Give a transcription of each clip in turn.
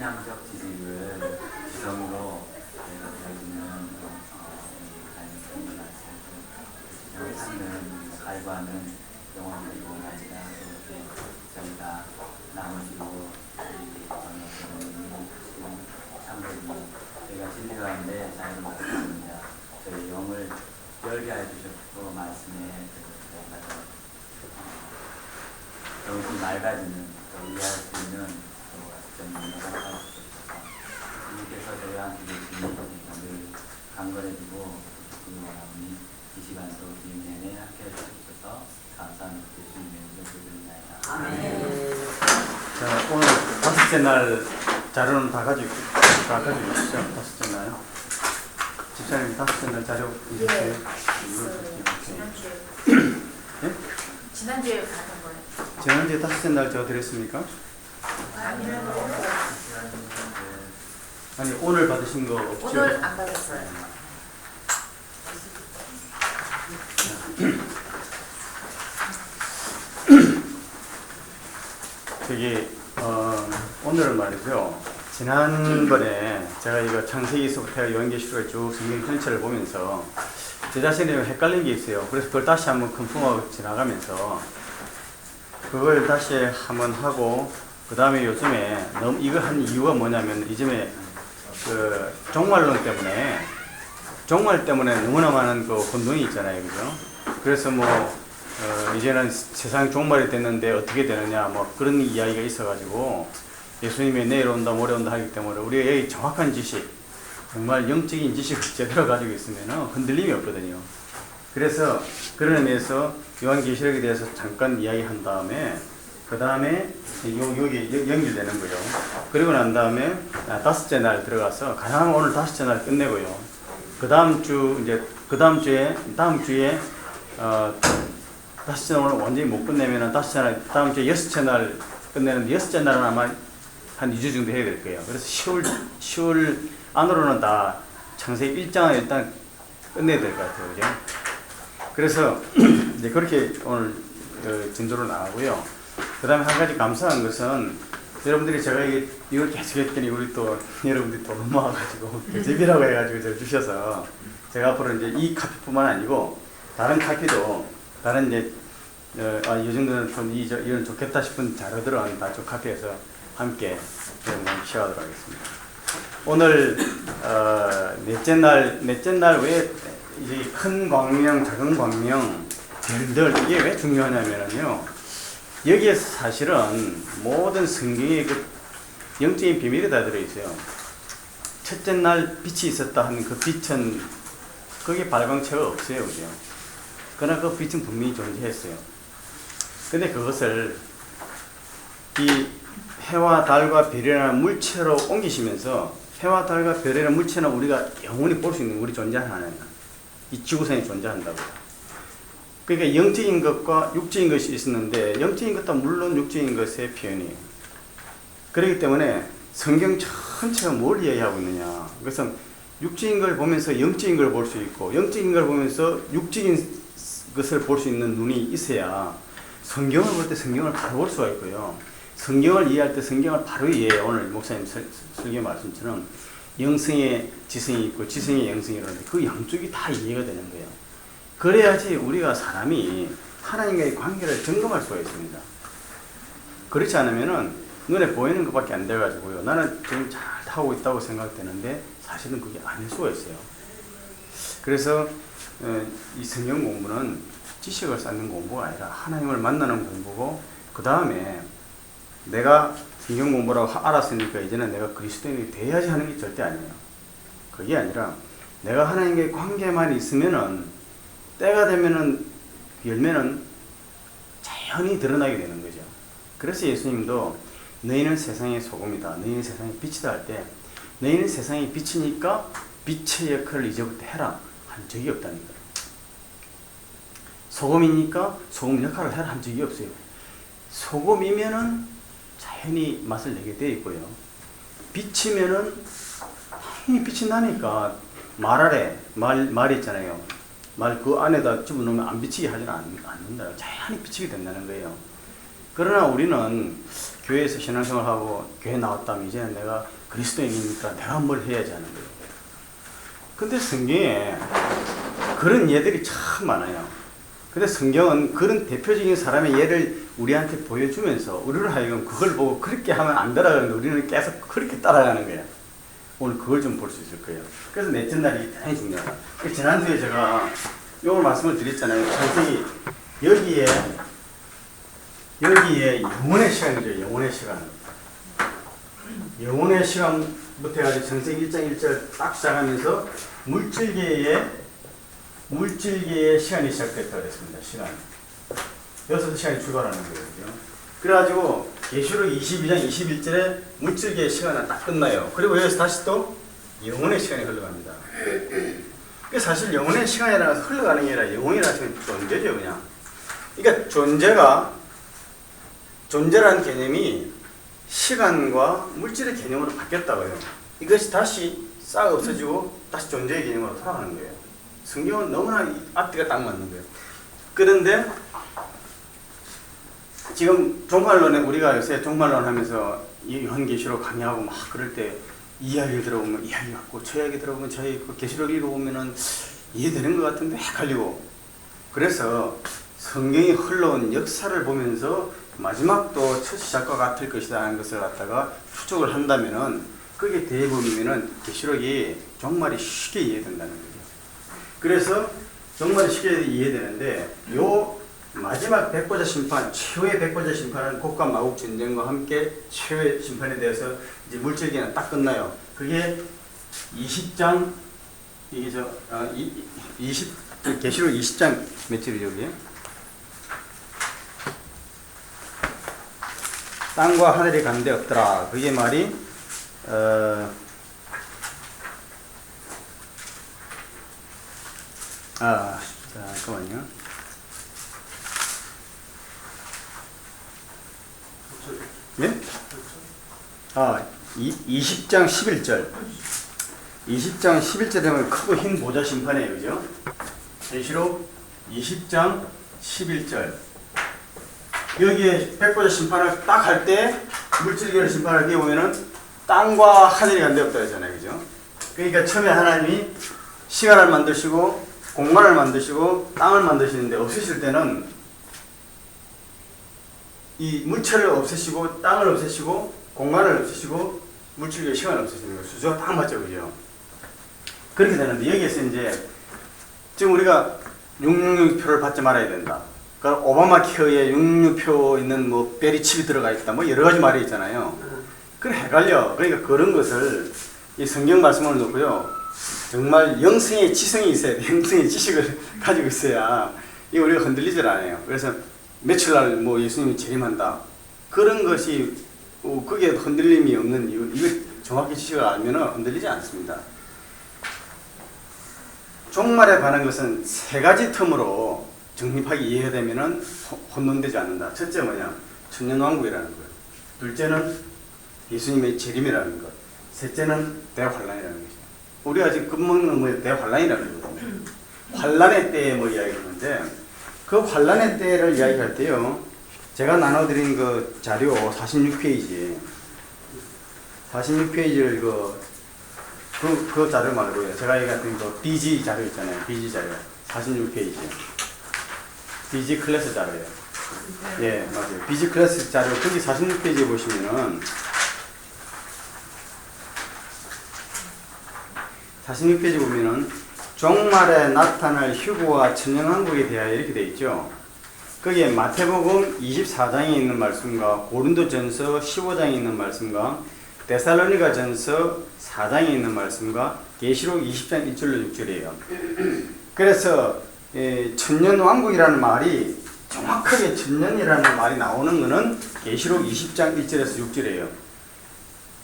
신앙적 지식을 지성으로 보여주는 가능성을 지성을 찾는 갈구하는 영혼들이고 아니라 그렇게 저희가 나머지로 참들이 저희가 진리 가운데 자유를 받습니다. 저희 영을 열게 해주셨고 말씀에 영이 맑아지는 또 이해할 수 있는 점을 허락하셔서 주님께서 저희와 함께 계시니 늘 강건해지고 기도하오니 이 시간도 주님 내내 함께 해주셔서 감사합니다. 예수님의 이름으로 기도드립니다. 자, 오늘 다섯째 날 자료는 다 가지고 있으시죠? 다섯째 날. 집사님 다섯째 날 자료 있으세요? 네? 지난주에 받은 거예요. 지난주에 다섯째 날 저 드렸습니까? 아니 오늘 받으신 거 없죠? 오늘 안 받았어요. 저기 오늘은 말이죠. 지난번에 제가 이거 창세기서부터 요한계시록의 쭉 성경 전체를 보면서 제 자신이 헷갈린 게 있어요. 그래서 그걸 다시 한번 컨펌하고 지나가면서 그걸 다시 한번 하고 그 다음에 요즘에 너무 이거 한 이유가 뭐냐면 이즘에 그 종말론 때문에 종말 때문에 너무나 많은 그 혼동이 있잖아요, 그죠? 그래서 뭐 이제는 세상 종말이 됐는데 어떻게 되느냐 뭐 그런 이야기가 있어가지고 예수님이 내일 온다 모레 온다 하기 때문에 우리가 여기 정확한 지식 정말 영적인 지식을 제대로 가지고 있으면 흔들림이 없거든요. 그래서 그런 의미에서 요한계시록에 대해서 잠깐 이야기한 다음에 그 다음에 여기 연결되는 거죠. 그리고 난 다음에 다섯째 날 들어가서 가장 오늘 다섯째 날 끝내고요. 그 다음 주에 다섯째 날 오늘 완전히 못 끝내면은 다섯째 날 다음 주에 여섯째 날 끝내는데 여섯째 날은 아마 한 2주 정도 해야 될 거예요. 그래서 10월 안으로는 다 창세기 1장을 일단 끝내야 될 것 같아요. 그죠? 그래서 이제 그렇게 오늘 진도로 나가고요. 그 다음에 한 가지 감사한 것은 여러분들이 제가 이걸 계속 했더니 우리 또 여러분들이 또 넘어와가지고 계집이라고 해가지고 저를 주셔서 제가 앞으로 이제 이 카피뿐만 아니고 다른 카피도 다른 이제 이 정도는 좀 이건 좋겠다 싶은 자료들은 다 좀 카피해서 함께 시작하도록 하겠습니다. 오늘 넷째 날 왜 이제 큰 광명, 작은 광명, 별들 이게 왜 중요하냐면요. 여기에서 사실은 모든 성경의 그 영적인 비밀이 다 들어있어요. 첫째 날 빛이 있었다 하는 그 빛은 거기에 발광체가 없어요, 그죠? 그러나 그 빛은 분명히 존재했어요. 근데 그것을 이 해와 달과 별이라는 물체로 옮기시면서 해와 달과 별이라는 물체는 우리가 영원히 볼 수 있는 우리 존재하는 이 지구상에 존재한다고요. 그러니까 영적인 것과 육적인 것이 있었는데 영적인 것도 물론 육적인 것의 표현이에요. 그렇기 때문에 성경 전체가 뭘 이야기하고 있느냐. 그래서 육적인 걸 보면서 영적인 걸 볼 수 있고 영적인 걸 보면서 육적인 것을 볼 수 있는 눈이 있어야 성경을 볼 때 성경을 바로 볼 수가 있고요. 성경을 이해할 때 성경을 바로 이해해. 오늘 목사님 설교 말씀처럼 영성의 지성이 있고 지성의 영성이 있는데 그 양쪽이 다 이해가 되는 거예요. 그래야지 우리가 사람이 하나님과의 관계를 점검할 수가 있습니다. 그렇지 않으면은 눈에 보이는 것밖에 안 돼가지고요. 나는 지금 잘 하고 있다고 생각되는데 사실은 그게 아닐 수가 있어요. 그래서 이 성경 공부는 지식을 쌓는 공부가 아니라 하나님을 만나는 공부고 그 다음에 내가 성경 공부라고 알았으니까 이제는 내가 그리스도인이 돼야지 하는 게 절대 아니에요. 그게 아니라 내가 하나님과의 관계만 있으면은 때가 되면은 열매는 자연히 드러나게 되는 거죠. 그래서 예수님도 너희는 세상의 소금이다. 너희는 세상의 빛이다 할 때 너희는 세상의 빛이니까 빛의 역할을 이제부터 해라 한 적이 없다는 거예요. 소금이니까 소금 역할을 해라 한 적이 없어요. 소금이면은 자연히 맛을 내게 되어 있고요. 빛이면은 당연히 빛이 나니까 말 아래 말 있잖아요. 말 그 안에다 집어넣으면 안 비치게 하지는 않는다. 자연히 비치게 된다는 거예요. 그러나 우리는 교회에서 신앙생활하고 교회 나왔다면 이제는 내가 그리스도인이니까 내가 뭘 해야지 하는 거예요. 근데 성경에 그런 예들이 참 많아요. 근데 성경은 그런 대표적인 사람의 예를 우리한테 보여주면서 우리를 하여금 그걸 보고 그렇게 하면 안 되라는데 우리는 계속 그렇게 따라가는 거예요. 오늘 그걸 좀 볼 수 있을 거예요. 그래서 넷째 날이 대단히 중요하다. 지난주에 제가 이걸 말씀을 드렸잖아요. 창세기 여기에 영혼의 시간이죠. 영혼의 시간. 영혼의 시간부터 해가지고 창세기 1장 1절 딱 시작하면서 물질계의 시간이 시작됐다고 그랬습니다. 시간. 여기서 시간이 출발하는 거예요. 그래가지고 계시록 22장 21절에 물질계의 시간은 딱 끝나요. 그리고 여기서 다시 또 영혼의 시간이 흘러갑니다. 사실 영혼의 시간이라서 흘러가는 게 아니라 영혼이라는 건 존재죠, 그냥. 그러니까 존재라는 개념이 시간과 물질의 개념으로 바뀌었다고요. 이것이 다시 싹 없어지고 다시 존재의 개념으로 돌아가는 거예요. 성경은 너무나 앞뒤가 딱 맞는 거예요. 그런데 지금 종말론에 우리가 요새 종말론 하면서 요한계시록 강의하고 막 그럴 때 이야기를 들어보면 이야기 같고 저 이야기 들어보면 저희 계시록 읽어보면은 이해되는 것 같은데 헷갈리고 그래서 성경이 흘러온 역사를 보면서 마지막도 첫 시작과 같을 것이다 하는 것을 갖다가 추측을 한다면은 그게 대부분이면은 계시록이 종말이 쉽게 이해된다는 거예요. 그래서 종말이 쉽게 이해되는데 요 마지막 백보자 심판, 최후의 백보자 심판은 곡과 마국 전쟁과 함께 최후의 심판에 대해서 이제 물질기는 딱 끝나요. 그게 20장 이게 계시록 20장 며칠이죠, 그게? 땅과 하늘이 간데 없더라. 그게 말이 잠깐만요. 예? 20장 11절. 20장 11절에 보면 크고 흰 보좌 심판이에요, 그죠? 계시록 20장 11절. 여기에 백보자 심판을 딱 할 때, 물질계를 심판할 때 보면은 땅과 하늘이 간데 없다 했잖아요, 그죠? 그러니까 처음에 하나님이 시간을 만드시고, 공간을 만드시고, 땅을 만드시는데 없으실 때는 이 물체를 없애시고, 땅을 없애시고, 공간을 없애시고, 물질계 시간을 없애시는 거예요. 수조가 딱 맞죠, 그죠? 그렇게 되는데, 여기에서 이제, 지금 우리가 666표를 받지 말아야 된다. 그러니까 오바마 케어에 666표 있는 뭐 베리칩이 들어가 있다. 뭐 여러 가지 말이 있잖아요. 그래 헷갈려. 그러니까 그런 것을 이 성경 말씀을 놓고요. 정말 영성의 지성이 있어야 돼. 영성의 지식을 가지고 있어야 이 우리가 흔들리질 않아요. 그래서 며칠날 뭐 예수님이 재림한다. 그런 것이 그게 흔들림이 없는 이유. 이거 정확히 지식을 알면 흔들리지 않습니다. 종말에 관한 것은 세 가지 텀으로 정립하게 이해가 되면은 혼돈되지 않는다. 첫째 뭐냐? 천년왕국이라는 것. 둘째는 예수님의 재림이라는 것. 셋째는 대환란이라는 것이죠. 우리가 지금 끝먹는 뭐 대환란이라는 거거든요. 환란의 때에 뭐 이야기하는데 그 환란의 때를 이야기할 때요. 제가 나눠드린 그 자료 46페이지. 46페이지를 그 자료 말고요. 제가 얘기했던 그 BG 자료 있잖아요. BG 자료. 46페이지. BG 클래스 자료예요. 예, 맞아요. BG 클래스 자료. 거기 46페이지에 보시면은 46페이지 보면은 종말에 나타날 휴거와 천년왕국에 대하여 이렇게 되어 있죠. 거기에 마태복음 24장에 있는 말씀과 고린도전서 15장에 있는 말씀과 데살로니가전서 4장에 있는 말씀과 계시록 20장 1절로 6절이에요. 그래서 천년왕국이라는 말이 정확하게 천년이라는 말이 나오는 것은 계시록 20장 1절에서 6절이에요.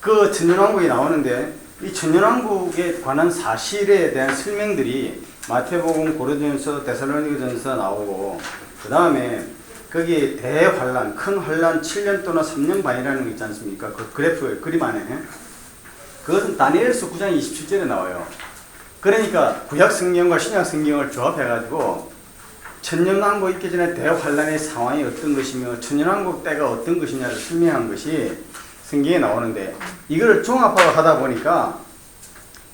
그 천년왕국이 나오는데 이 천년왕국에 관한 사실에 대한 설명들이 마태복음, 고린도전서, 데살로니가전서 나오고 그 다음에 거기에 대환란, 큰 환란 7년 또는 3년 반이라는 거 있지 않습니까? 그 그래프, 그림 안에. 그것은 다니엘서 9장 27절에 나와요. 그러니까 구약 성경과 신약 성경을 조합해가지고 천년왕국 있기 전에 대환란의 상황이 어떤 것이며 천년왕국 때가 어떤 것이냐를 설명한 것이 성경에 나오는데 이거를 종합하고 하다 보니까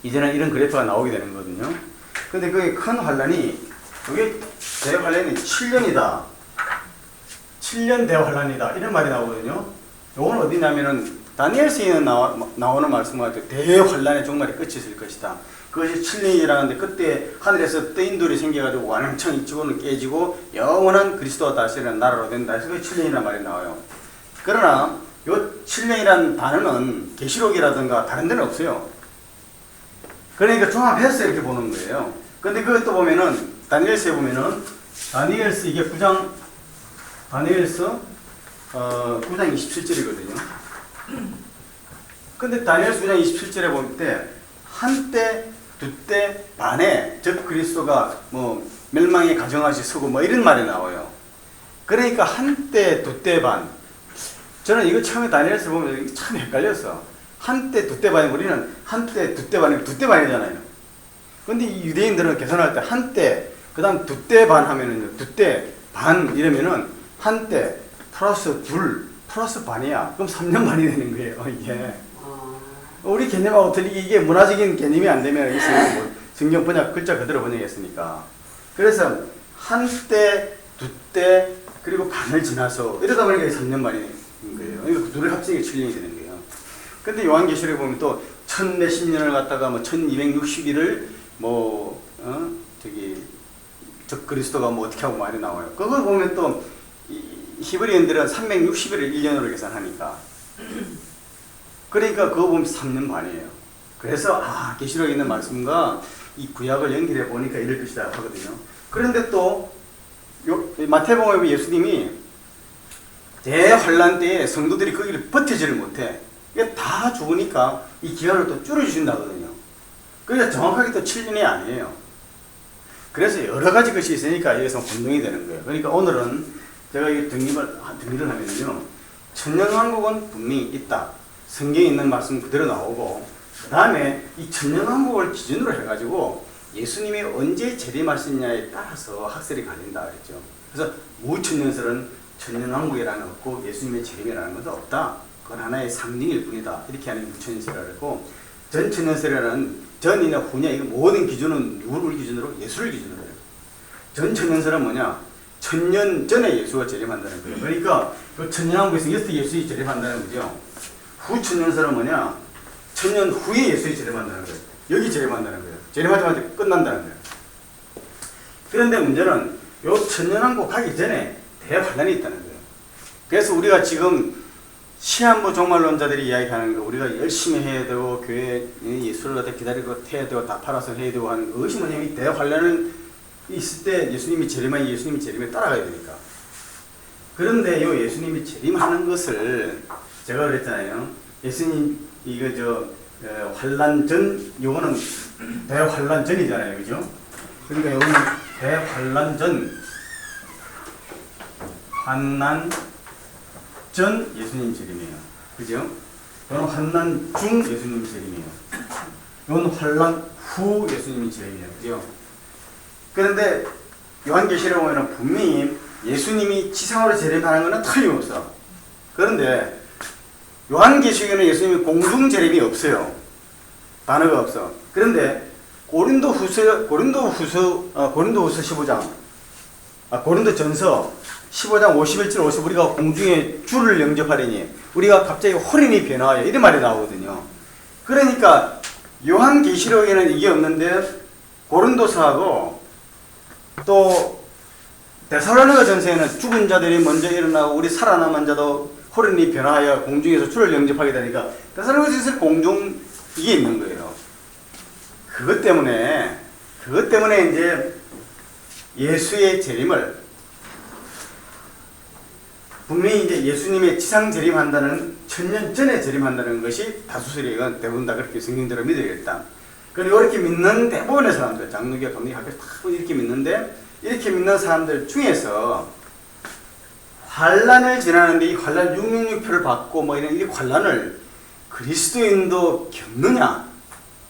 이제는 이런 그래프가 나오게 되는 거거든요. 근데 그게 큰 환란이 그게 대환란이 7년이다. 7년 대환란이다. 이런 말이 나오거든요. 요건 어디냐면은 다니엘서에 나오는 말씀과 같아요. 대환란의 종말이 끝이 있을 것이다. 그것이 7년이라는데 그때 하늘에서 뜨인돌이 생겨가지고 완전히 이쪽으로 깨지고 영원한 그리스도와 다스리는 나라로 된다. 그래서 그게 7년이라는 말이 나와요. 그러나 요 7년이라는 단어는 계시록이라든가 다른 데는 없어요. 그러니까 종합해서 이렇게 보는 거예요. 근데 그것도 보면은 다니엘서에 보면은 다니엘서 이게 9장 다니엘서 9장 27절이거든요. 근데 다니엘서 9장 27절에 볼 때 한때 두때 반에 즉 그리스도가 뭐 멸망의 가정하시 서고 뭐 이런 말이 나와요. 그러니까 한때 두때 반. 저는 이거 처음에 다니엘서 보면 참 헷갈렸어. 한때 두때 반이 우리는 한때 두때 반이면 두때 반이잖아요. 근데 이 유대인들은 계산할 때 한때 그다음 두때 반 하면은요. 두때 반 이러면은 한때 플러스 둘 플러스 반이야. 그럼 3년 반이 되는 거예요. 이게. 우리 개념하고 틀리게 이게 문화적인 개념이 안 되면 뭐 성경 번역 글자 그대로 번역했으니까. 그래서 한때, 두때, 그리고 반을 지나서 이러다 보니까 3년 만인 거예요. 그러니까 둘을 합치게 7년이 되는 거예요. 근데 요한계시록에 보면 또 1000몇십 년을 갖다가 뭐 1260일을 뭐 저 그리스도가 뭐 어떻게 하고 말이 나와요. 그걸 보면 또 히브리인들은 360일을 1년으로 계산하니까. 그러니까 그거 보면 3년 반이에요. 그래서 계시록에 있는 말씀과 이 구약을 연결해 보니까 이럴 것이다 하거든요. 그런데 또 마태복음에 예수님이 대환란 때에 성도들이 거기를 버티지를 못해. 이게 다 죽으니까 이 기간을 또 줄여주신다거든요. 그러니까 정확하게 또 7년이 아니에요. 그래서 여러 가지 것이 있으니까 여기서 혼동이 되는 거예요. 그러니까 오늘은 제가 이 정리를 하면요. 천년왕국은 분명히 있다. 성경에 있는 말씀 그대로 나오고 그 다음에 이 천년왕국을 기준으로 해가지고 예수님이 언제 재림하시냐에 따라서 학설이 갈린다 그랬죠. 그래서 무천년설은 천년왕국이라는 것 없고 예수님의 재림이라는 것은 없다. 그건 하나의 상징일 뿐이다. 이렇게 하는 무천년설이라고 했고 전천년설이라는 전이나 후냐 이거 모든 기준은 누구를 기준으로? 예수를 기준으로 해요. 전천년설은 뭐냐? 1000년 전에 예수가 재림한다는 거예요. 그러니까 그 천년왕국에서 예수가 재림한다는 거죠. 후천년설은 뭐냐? 1000년 후에 예수가 재림한다는 거예요. 여기 재림한다는 거예요. 재림하자마자 끝난다는 거예요. 그런데 문제는 요 천년왕국 가기 전에 대환란이 있다는 거예요. 그래서 우리가 지금 시한부 종말론자들이 이야기하는 거 우리가 열심히 해야 되고 교회 예수를 갖다 기다리고 해야 되고 다 팔아서 해야 되고 하는 그것이 뭐냐면 대환란은 있을 때 예수님이 재림에 따라가야 되니까. 그런데 요 예수님이 재림하는 것을 제가 그랬잖아요. 예수님 이거 환란 전 요거는 대환란 전이잖아요, 그죠? 그러니까 요거는 대환란 전 환난 전 예수님 재림이에요, 그죠? 요거는 환난 중 예수님 재림이에요. 요거는 환란 후 예수님 재림이에요, 그죠? 그런데 요한계시록에 보면 분명히 예수님이 지상으로 재림하는 것은 틀림없어. 그런데 요한계시록에는 예수님이 공중 재림이 없어요. 단어가 없어. 그런데 고린도후서 15장, 고린도전서 15장 51절 50 우리가 공중에 주를 영접하리니 우리가 갑자기 호련히 변화하여 이런 말이 나오거든요. 그러니까 요한계시록에는 이게 없는데 고린도서하고 또 데살로니가 전서에는 죽은 자들이 먼저 일어나고 우리 살아남은 자도 호련히 변화하여 공중에서 주를 영접하게 되니까 데살로니가 전서에 공중 이게 있는 거예요. 그것 때문에 이제 예수의 재림을 분명히 이제 예수님의 지상 재림한다는 1000년 전에 재림한다는 것이 다수설이건 대부분 다 그렇게 성경대로 믿어야겠다. 그리고 이렇게 믿는 대부분의 사람들, 장로교, 감리교, 학교 다 이렇게 믿는데 이렇게 믿는 사람들 중에서 환란을 지나는데 이 환란 666표를 받고 뭐 이런 이 환란을 그리스도인도 겪느냐,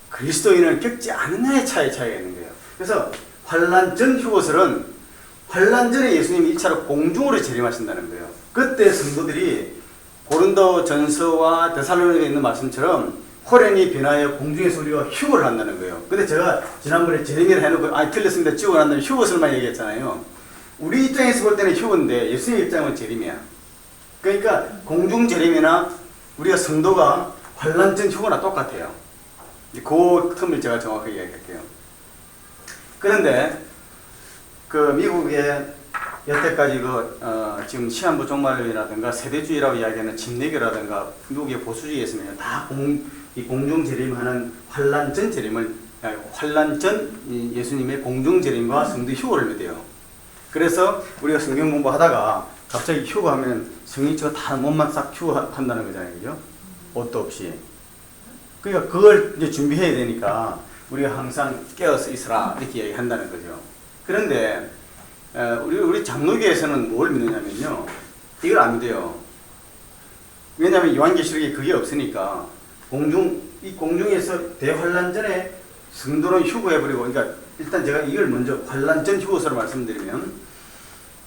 그리스도인을 겪지 않느냐의 차이가 있는 거예요. 그래서 환란 전 휴거설은 환란 전에 예수님이 1차로 공중으로 재림하신다는 거예요. 그때 성도들이 고린도 전서와 데살로니가에 있는 말씀처럼 호련히 변하여 공중에서 우리가 휴거를 한다는 거예요. 근데 제가 지난번에 재림이라 해놓고 틀렸습니다. 지옥을 한다면 휴거설만 얘기했잖아요. 우리 입장에서 볼 때는 휴거인데 예수님 입장은 재림이야. 그러니까 공중 재림이나 우리가 성도가 환란 전 휴거나 똑같아요. 그 틈을 제가 정확하게 얘기할게요. 그런데 그 미국의 여태까지 지금 시한부 종말론이라든가 세대주의라고 이야기하는 침례교라든가 미국의 보수주의에서는 다 공중 재림하는 환란 전 재림을 환란 전 예수님의 공중 재림과 성도 휴거를 믿어요. 그래서 우리가 성경 공부하다가 갑자기 휴거하면 성인치가 다 몸만 싹 휴거한다는 거잖아요, 그죠? 옷도 없이. 그러니까 그걸 이제 준비해야 되니까 우리가 항상 깨어서 있으라 이렇게 얘기한다는 거죠. 그런데 우리 장로교에서는 뭘 믿느냐면요, 이걸 안 믿어요. 왜냐하면 요한계시록에 그게 없으니까 이 공중에서 대환란 전에 성도는 휴거해버리고, 그러니까 일단 제가 이걸 먼저 환란 전 휴거서로 말씀드리면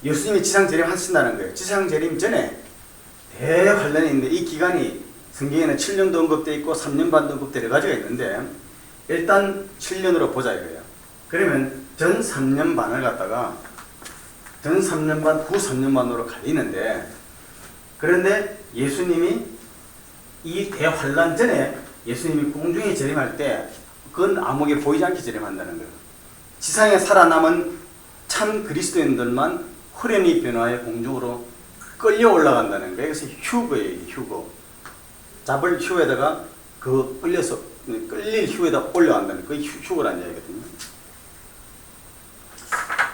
예수님이 지상 재림하신다는 거예요. 지상 재림 전에 대환란이 있는데 이 기간이 성경에는 7년도 언급되어 있고 3년 반도 언급되어 여러 가지가 있는데 일단 7년으로 보자 이거예요. 그러면 전 3년 반을 갖다가 전 3년 반, 후 3년 반으로 갈리는데, 그런데 예수님이 이 대환란 전에 예수님이 공중에 재림할 때 그건 아무게 보이지 않게 재림한다는 거예요. 지상에 살아남은 참 그리스도인들만 호련히 변화해 공중으로 끌려 올라간다는 거예요. 그래서 휴거예요, 휴거. 잡을 휴에다가 그 끌릴 휴에다 올라간다는 그 휴거라는 얘기거든요.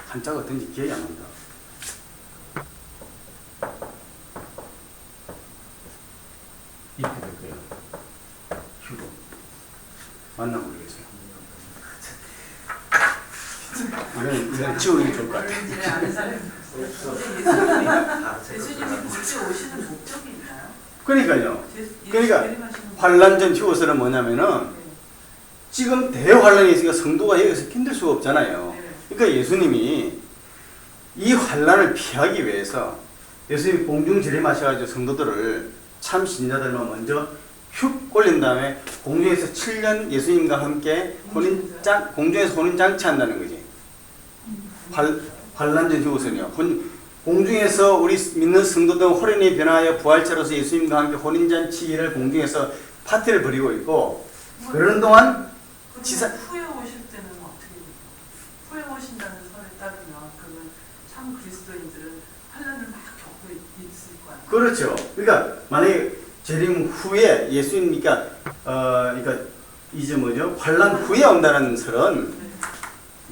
한자가 어떤지 기억이 안 난다. 이렇게 될 거예요. 휴거. 맞나 모르겠어요. 이건 지우는 좋을 것 같아요. 예수님이 굳이 오시는 목적이 있나요? 그러니까요. 그러니까 환란 전 휴거설은 뭐냐면은 지금 대환란이 있으니까 성도가 여기서 힘들 수가 없잖아요. 그러니까 예수님이 이 환란을 피하기 위해서 예수님이 공중 재림하셔가지고 성도들을 참 신자들만 먼저 휙 올린 다음에 공중에서 7년 예수님과 함께 공중에서 혼인장치 한다는 거지. 환란 전 휴거설이요. 공중에서 우리 믿는 성도들 호련히 변화하여 부활체로서 예수님과 함께 혼인잔치를 공중에서 파티를 벌이고 있고, 그러는 동안 후에 오실 때는 어떻게 후에 오신다는 설에 따르면 그러면 참 그리스도인들은 환란을 막 겪고 있을 거 아니에요? 그렇죠. 그러니까 만약에 재림 후에 예수님 그러니까 이제 뭐죠? 환란 후에 온다는 설은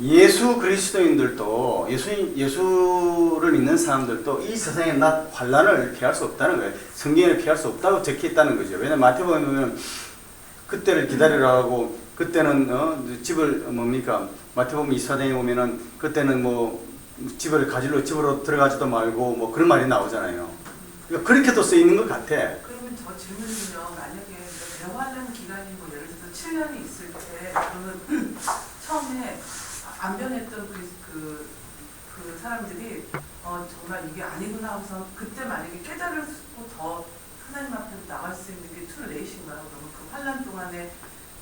예수 그리스도인들도 예수를 믿는 사람들도 이 세상에 환란을 피할 수 없다는 거예요. 성경에 피할 수 없다고 적혀 있다는 거죠. 왜냐면 마태복음에 보면 그때를 기다리라고, 그때는 집을 마태복음 24장에 보면은 그때는 뭐 집을 가지러 집으로 들어가지도 말고 뭐 그런 말이 나오잖아요. 그러니까 그렇게도 쓰여 있는 것 같아. 그러면 저 질문이면 만약에 대환란 기간이 뭐 예를 들어서 7년이 있을 때 그러면 처음에 안 변했던 그 사람들이 정말 이게 아니구나 하고서 그때 만약에 깨달을 수 더 하나님 앞에 나갈 수 있는 게 투레이신가요? 그러면 그 환란 동안에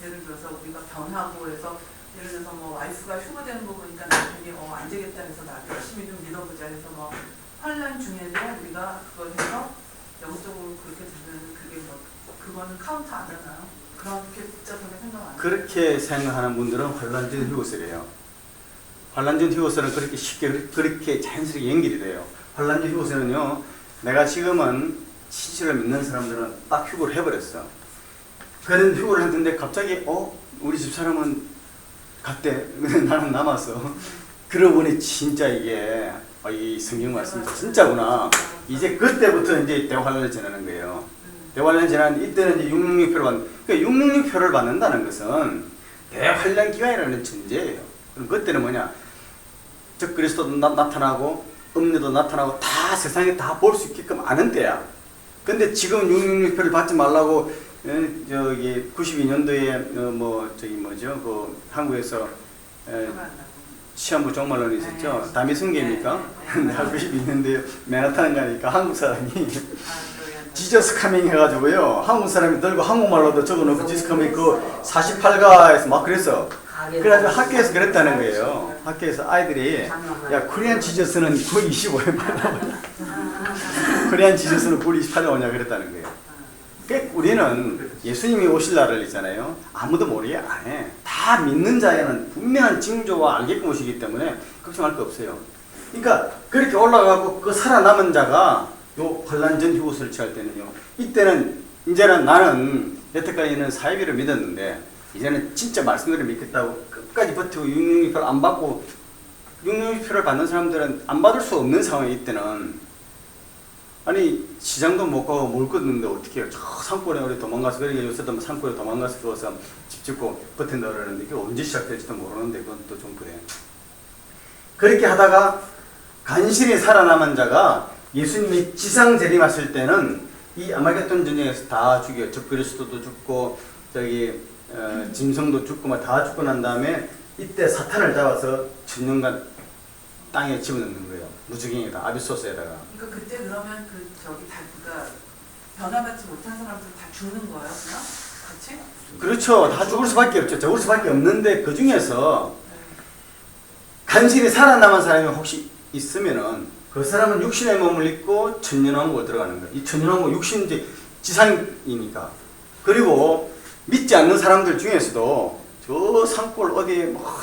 예를 들어서 우리가 변하고 해서 예를 들어서 뭐 와이프가 휴거되는 거 보니까 남편이 안 되겠다 해서 나도 열심히 좀 믿어보자 해서 뭐 환란 중에도 우리가 그걸 해서 영적으로 그렇게 되면 그게 뭐 그거는 카운트 안 하나요? 그렇게 복잡하게 생각 안 해요? 그렇게 생각하는 분들은 환란 전 휴거설이에요. 환란 전 휴거설은 그렇게 쉽게 그렇게 자연스럽게 연결이 돼요. 환란 전 휴거설은요, 내가 지금은 진실을 믿는 사람들은 딱 휴거를 해버렸어. 그런 휴거를 했는데 갑자기 우리 집사람은 갔대. 나는 남았어. 그러고 보니 진짜 이게 이 성경 말씀 진짜구나. 이제 그때부터 이제 대환란을 지나는 거예요. 대환란을 지나는 이때는 이제 666표를 그러니까 666표를 받는다는 것은 대환란 기간이라는 전제예요. 그럼 그때는 뭐냐? 즉 그리스도도 나타나고 음료도 나타나고 다 세상에 다 볼 수 있게끔 아는 때야. 근데 지금 666표를 받지 말라고 저기 92년도에 한국에서 시한부 종말론이 있었죠. 네. 담이 승계입니까? 네. 내가 그 집이 있는데 맨하탄 가니까 한국 사람이 아, 저기 지저스 카밍 해가지고요. 한국 사람이 들고 한국말로도 적어놓고 지저스 카밍 그 48가에서 막 그랬어. 그래가지고 학교에서 그랬다는 거예요. 학교에서 아이들이 야 코리안 지저스는 9월 25일 나오냐. 코리안 지저스는 9월 28일 오냐 그랬다는 거예요. 그러니까 우리는 예수님이 오실 날을 있잖아요. 아무도 모르게 안 해. 다 믿는 자에는 분명한 징조와 알게끔 오시기 때문에 걱정할 거 없어요. 그러니까 그렇게 올라가고 그 살아남은 자가 요 환란 전 휴거수를 취할 때는요. 이때는 이제는 나는 여태까지는 사이비를 믿었는데 이제는 진짜 말씀대로 믿겠다고 끝까지 버티고 666표를 안 받고 666표를 받는 사람들은 안 받을 수 없는 상황이 이때는 아니 시장도 못 가고 뭘 걷는데 어떻게 해요? 저 산골에 우리 도망가서 그러니까 요새도 뭐 산골에 도망가서 거기서 집 짓고 버틴다 그러는데 그게 언제 시작될지도 모르는데 그건 또 좀 그래. 그렇게 하다가 간신히 살아남은 자가 예수님이 지상 재림하실 때는 이 아마겟돈 전쟁에서 다 죽여. 적그리스도도 죽고 저기 짐승도 죽고 막 다 죽고 난 다음에 이때 사탄을 잡아서 천년간 땅에 집어넣는 거예요. 무적행에다 아비소스에다가. 그러니까 그때 그러면 그 저기 다 그러니까 변화받지 못한 사람들 다 죽는 거예요, 그냥 같이? 그렇죠. 다 죽을 수밖에 없죠. 죽을 수밖에 없는데 그 중에서 간신히 살아남은 사람이 혹시 있으면은 그 사람은 육신의 몸을 입고 천년왕국을 들어가는 거예요. 이 천년왕국 육신 이제 지상이니까. 그리고 믿지 않는 사람들 중에서도 저 산골 어디에 뭐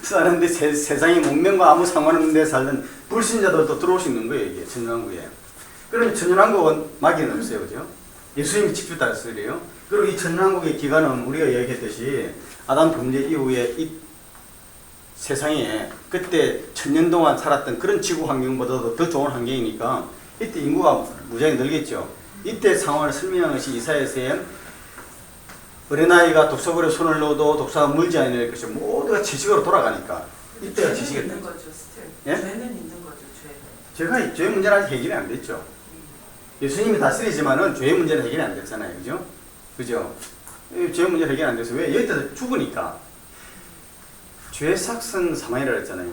사는데 세상에 문명과 아무 상관없는 데 살던 불신자들도 들어올 수 있는 거예요. 이게 천년왕국에. 그러면 천년왕국은 마귀는 없어요. 그죠? 예수님이 직접 다스려요. 그리고 이 천년왕국의 기간은 우리가 이야기했듯이 아담 범죄 이후에 이 세상에 그때 천년 동안 살았던 그런 지구 환경보다도 더 좋은 환경이니까 이때 인구가 무지하게 늘겠죠. 이때 상황을 설명한 것이 이사야서에 어린아이가 독사골에 손을 넣어도 독사가 물지 않을 것이 모두가 지식으로 돌아가니까 이때가 죄는 지식이 있는 거죠, 스틸. 예? 죄는 있는 거죠, 죄. 죄의 문제는 아직 해결이 안 됐죠. 예수님이 다스리지만은 죄의 문제는 해결이 안 됐잖아요. 그죠? 그죠? 죄의 문제는 해결이 안 돼서 왜? 여기다 죽으니까. 죄 삭선 사망이라고 했잖아요.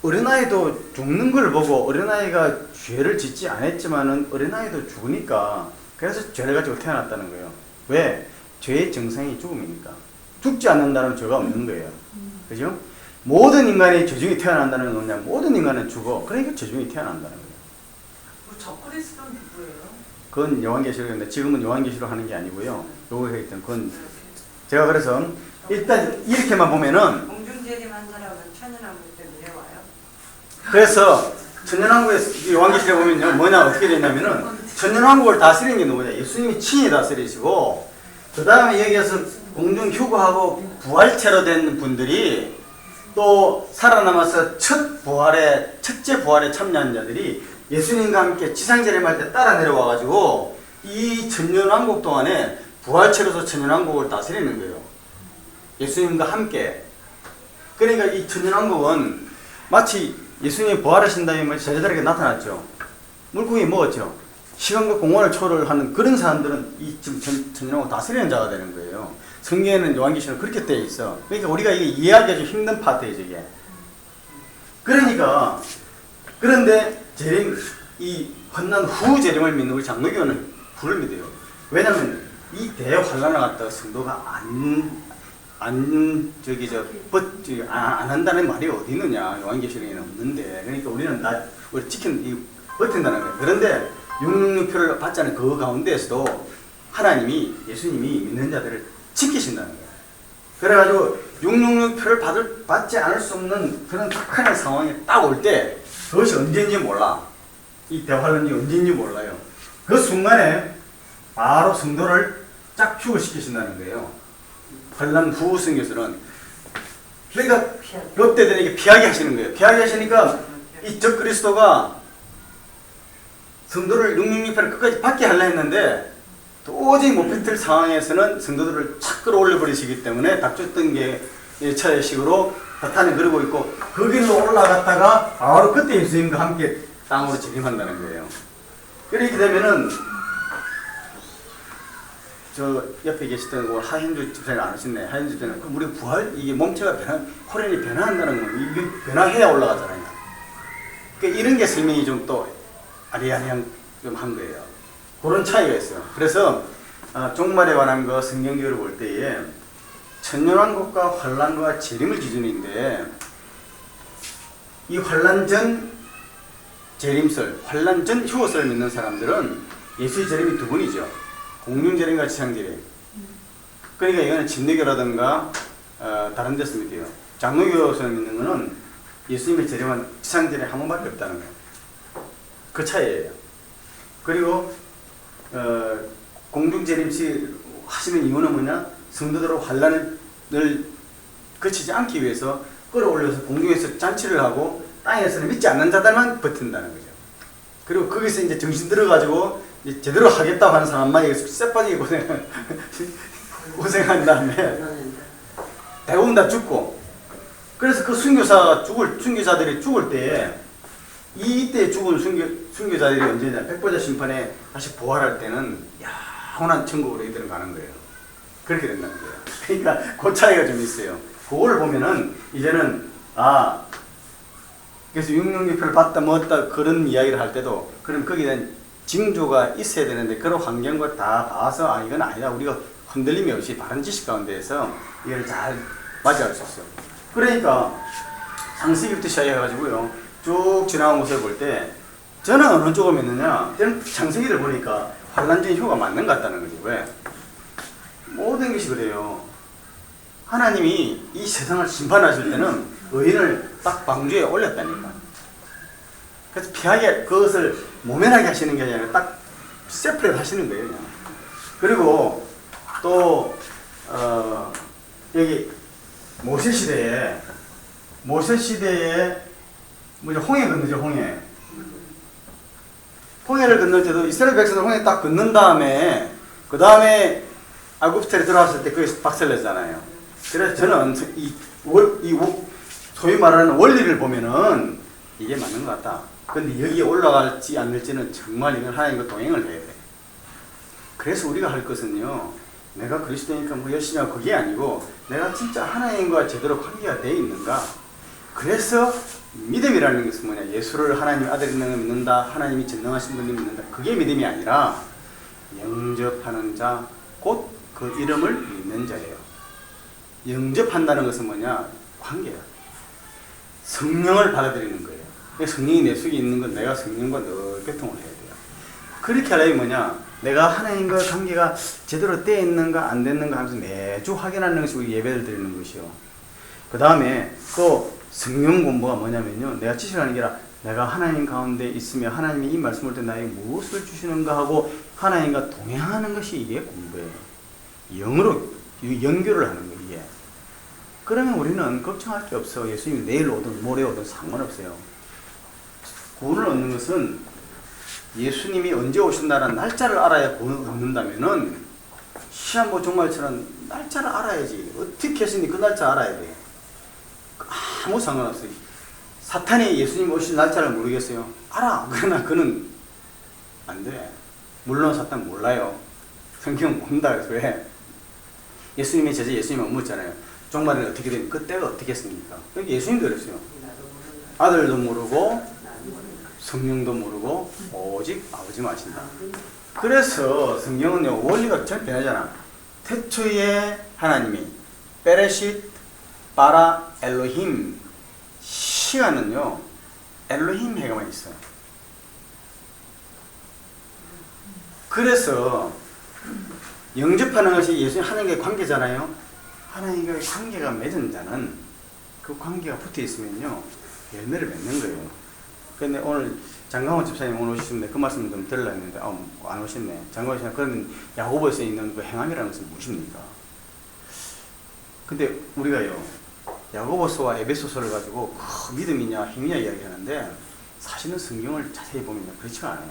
어린아이도 죽는 걸 보고 어린아이가 죄를 짓지 않았지만은 어린아이도 죽으니까 그래서 죄를 가지고 태어났다는 거예요. 왜? 죄의 정상이 죽음이니까. 죽지 않는다는 죄가 없는 거예요. 그죠? 모든 인간이 죄 중에 태어난다는 건 뭐냐? 모든 인간은 죽어. 그러니까 죄 중에 태어난다는 거예요. 적그리스도는 누구예요? 그건 요한계시록인데 지금은 요한계시록 하는 게 아니고요. 요거 했던 그건 제가 그래서 일단 이렇게만 보면은 공중재림한 사람은 천연왕국 때문에 와요. 그래서 천년왕국에서 요한계시록에 보면요 뭐냐 어떻게 되냐면은 천년왕국을 다스리는 게 누구냐? 예수님이 친히 다스리시고 그 다음에 여기에서 공중 휴거하고 부활체로 된 분들이 또 살아남아서 첫째 부활에 참여한 자들이 예수님과 함께 지상재림할 때 따라 내려와가지고 이 천년왕국 동안에 부활체로서 천년왕국을 다스리는 거예요. 예수님과 함께. 그러니까 이 천년왕국은 마치 예수님이 부활하신 다음에 제자들에게 나타났죠. 물고기 먹었죠. 시간과 공간을 초월하는 그런 사람들은 이 지금 천년왕국 다스리는 자가 되는 거예요. 성경에는 요한계시록 그렇게 되어 있어. 그러니까 우리가 이게 이해하기가 좀 힘든 파트예요, 이게. 그러니까 그런데 재림 이 환난 후 재림을 믿는 우리 장로교는 불을 믿어요. 왜냐하면 이 대환란을 갖다가 성도가 안 한다는 말이 어디 있느냐. 요한계시록에는 없는데. 그러니까 우리는 우리 버틴다는 거예요. 그런데 666표를 받지 않은 그 가운데에서도 하나님이 예수님이 믿는 자들을 지키신다는 거예요. 그래가지고 666표를 받지 않을 수 없는 그런 극한의 상황에 딱 올 때 그것이 언제인지 몰라. 이 대환란이 언제인지 몰라요. 그 순간에 바로 성도를 쫙 휴거시키신다는 거예요. 환란 후 성경에서는. 그러니까 롯데들에게 피하게 하시는 거예요. 피하게 하시니까 이 적그리스도가 성도를 666표를 끝까지 받게 하려 했는데 도저히 못 뱉을 상황에서는 성도들을 착 끌어올려 버리시기 때문에 닥쳤던 게 1차의 식으로 사탄이 그러고 있고 거기로 올라갔다가 바로 그때 예수님과 함께 땅으로 재림한다는 거예요. 그렇게 되면은 저 옆에 계시던 그 하현주 집사님 안 하셨네. 하현주 집사님, 그럼 우리 부활, 이게 몸체가 호련이 변화한다는 거, 이게 변화해야 올라가잖아요. 그러니까 이런 게 설명이 좀 또 아리아리한 좀 한 거예요. 그런 차이가 있어요. 그래서 종말에 관한 거 성경적으로 볼 때에 천년왕국과 환란과 재림을 기준인데, 이 환란 전 재림설, 환란 전 휴거설을 믿는 사람들은 예수의 재림이 두 번이죠. 공중재림과 지상재림. 그러니까 이거는 진리교라든가 다른 데서 믿어요. 장로교에서 믿는 거는 예수님의 재림은 지상재림 한 번밖에 없다는 거예요. 그 차이예요. 그리고 공중재림 시 하시는 이유는 뭐냐? 성도들의 환란을 거치지 않기 위해서 끌어올려서 공중에서 잔치를 하고 땅에서는 믿지 않는 자들만 버틴다는 거죠. 그리고 거기서 이제 정신 들어가지고 이제 제대로 하겠다고 하는 사람만 여기서 쎄빠지게 고생한 다음에 대부분 다 죽고, 그래서 그 순교자들이 죽을 때에 이때 죽은 순교자들이 언제냐? 백보자 심판에 다시 부활할 때는 영원한 천국으로 이들은 가는 거예요. 그렇게 된다는 거예요. 그러니까 그 차이가 좀 있어요. 그걸 보면은 이제는 그래서 666표를 받다 뭐었다 그런 이야기를 할 때도 그럼 거기에 대한 징조가 있어야 되는데 그런 환경을 다 봐서 이건 아니다. 우리가 흔들림이 없이 바른 지식 가운데에서 이걸 잘 맞이할 수 있어요. 그러니까 창세기부터 시작해가지고요. 쭉 지나온 것을 볼 때 저는 어느 쪽을 믿느냐? 저는 창세기를 보니까 환란전 휴가 맞는 것 같다는 거지. 왜? 모든 것이 그래요. 하나님이 이 세상을 심판하실 때는 의인을 딱 방주에 올렸다니까. 그래서 피하게 그것을 모면하게 하시는 게 아니라 딱 세프레트 하시는 거예요. 그냥. 그리고 또 여기 모세 시대에 홍해 건너죠. 홍해를 건널 때도 이스라엘 백성들 홍해 딱 건넌 다음에 그 다음에 아굽스텔에 들어왔을 때 거기서 박살냈잖아요. 그래서 저는 소위 말하는 원리를 보면은 이게 맞는 것 같다. 근데 여기에 올라갈지 안 될지는 정말 이건 하나님과 동행을 해야 돼. 그래서 우리가 할 것은요, 내가 그리스도니까 뭐 열심히 하고 그게 아니고 내가 진짜 하나님과 제대로 관계가 되어 있는가. 그래서 믿음이라는 것은 뭐냐? 예수를 하나님 아들 있는 걸 믿는다. 하나님이 전능하신 분을 믿는다. 그게 믿음이 아니라 영접하는 자, 곧 그 이름을 믿는 자예요. 영접한다는 것은 뭐냐? 관계야. 성령을 받아들이는 거예요. 성령이 내 속에 있는 건 내가 성령과 늘 교통을 해야 돼요. 그렇게 하려면 뭐냐? 내가 하나님과 관계가 제대로 되어 있는가 안 됐는가 하면서 매주 확인하는 것이 우리 예배를 드리는 것이요. 그 다음에 또 성령 공부가 뭐냐면요, 내가 지식하는 게 아니라 내가 하나님 가운데 있으며 하나님이 이 말씀을 때 나에게 무엇을 주시는가 하고 하나님과 동행하는 것이 이게 공부예요. 영으로 연결을 하는 거예요. 이게. 그러면 우리는 걱정할 게 없어. 예수님이 내일 오든 모레 오든 상관없어요. 구원을 얻는 것은 예수님이 언제 오신다는 날짜를 알아야 구원을 얻는다면은 시한부 종말처럼 날짜를 알아야지. 어떻게 했으니 그 날짜 알아야 돼. 아무 상관없어요. 사탄이 예수님 오실 날짜를 모르겠어요. 알아. 그러나 그는 안 돼. 물론 사탄 몰라요. 성경 모른다. 그래서 왜? 예수님의 제자 예수님은 묻잖아요. 종말은 어떻게 되니? 그때가 어떻게 했습니까? 예수님도 그랬어요. 아들도 모르고 성령도 모르고 오직 아버지만 아신다. 그래서 성경은요, 원리가 잘 변하잖아. 태초에 하나님이 베레싯 바라 엘로힘, 시간은요 엘로힘 해가만 있어요. 그래서 영접하는 것이 예수님 하나님과의 관계잖아요. 하나님과의 관계가 맺은 자는 그 관계가 붙어 있으면요 열매를 맺는 거예요. 근데 오늘 장강원 집사님 오늘 오셨는데 그 말씀 좀 들으려고 했는데 안 오셨네. 장강원 집사님, 그러면 야고보서에 있는 그 행함이라는 것은 무엇입니까? 근데 우리가요 야고보서와 에베소서를 가지고 믿음이냐 행위냐 이야기하는데 사실은 성경을 자세히 보면 그렇지가 않아요.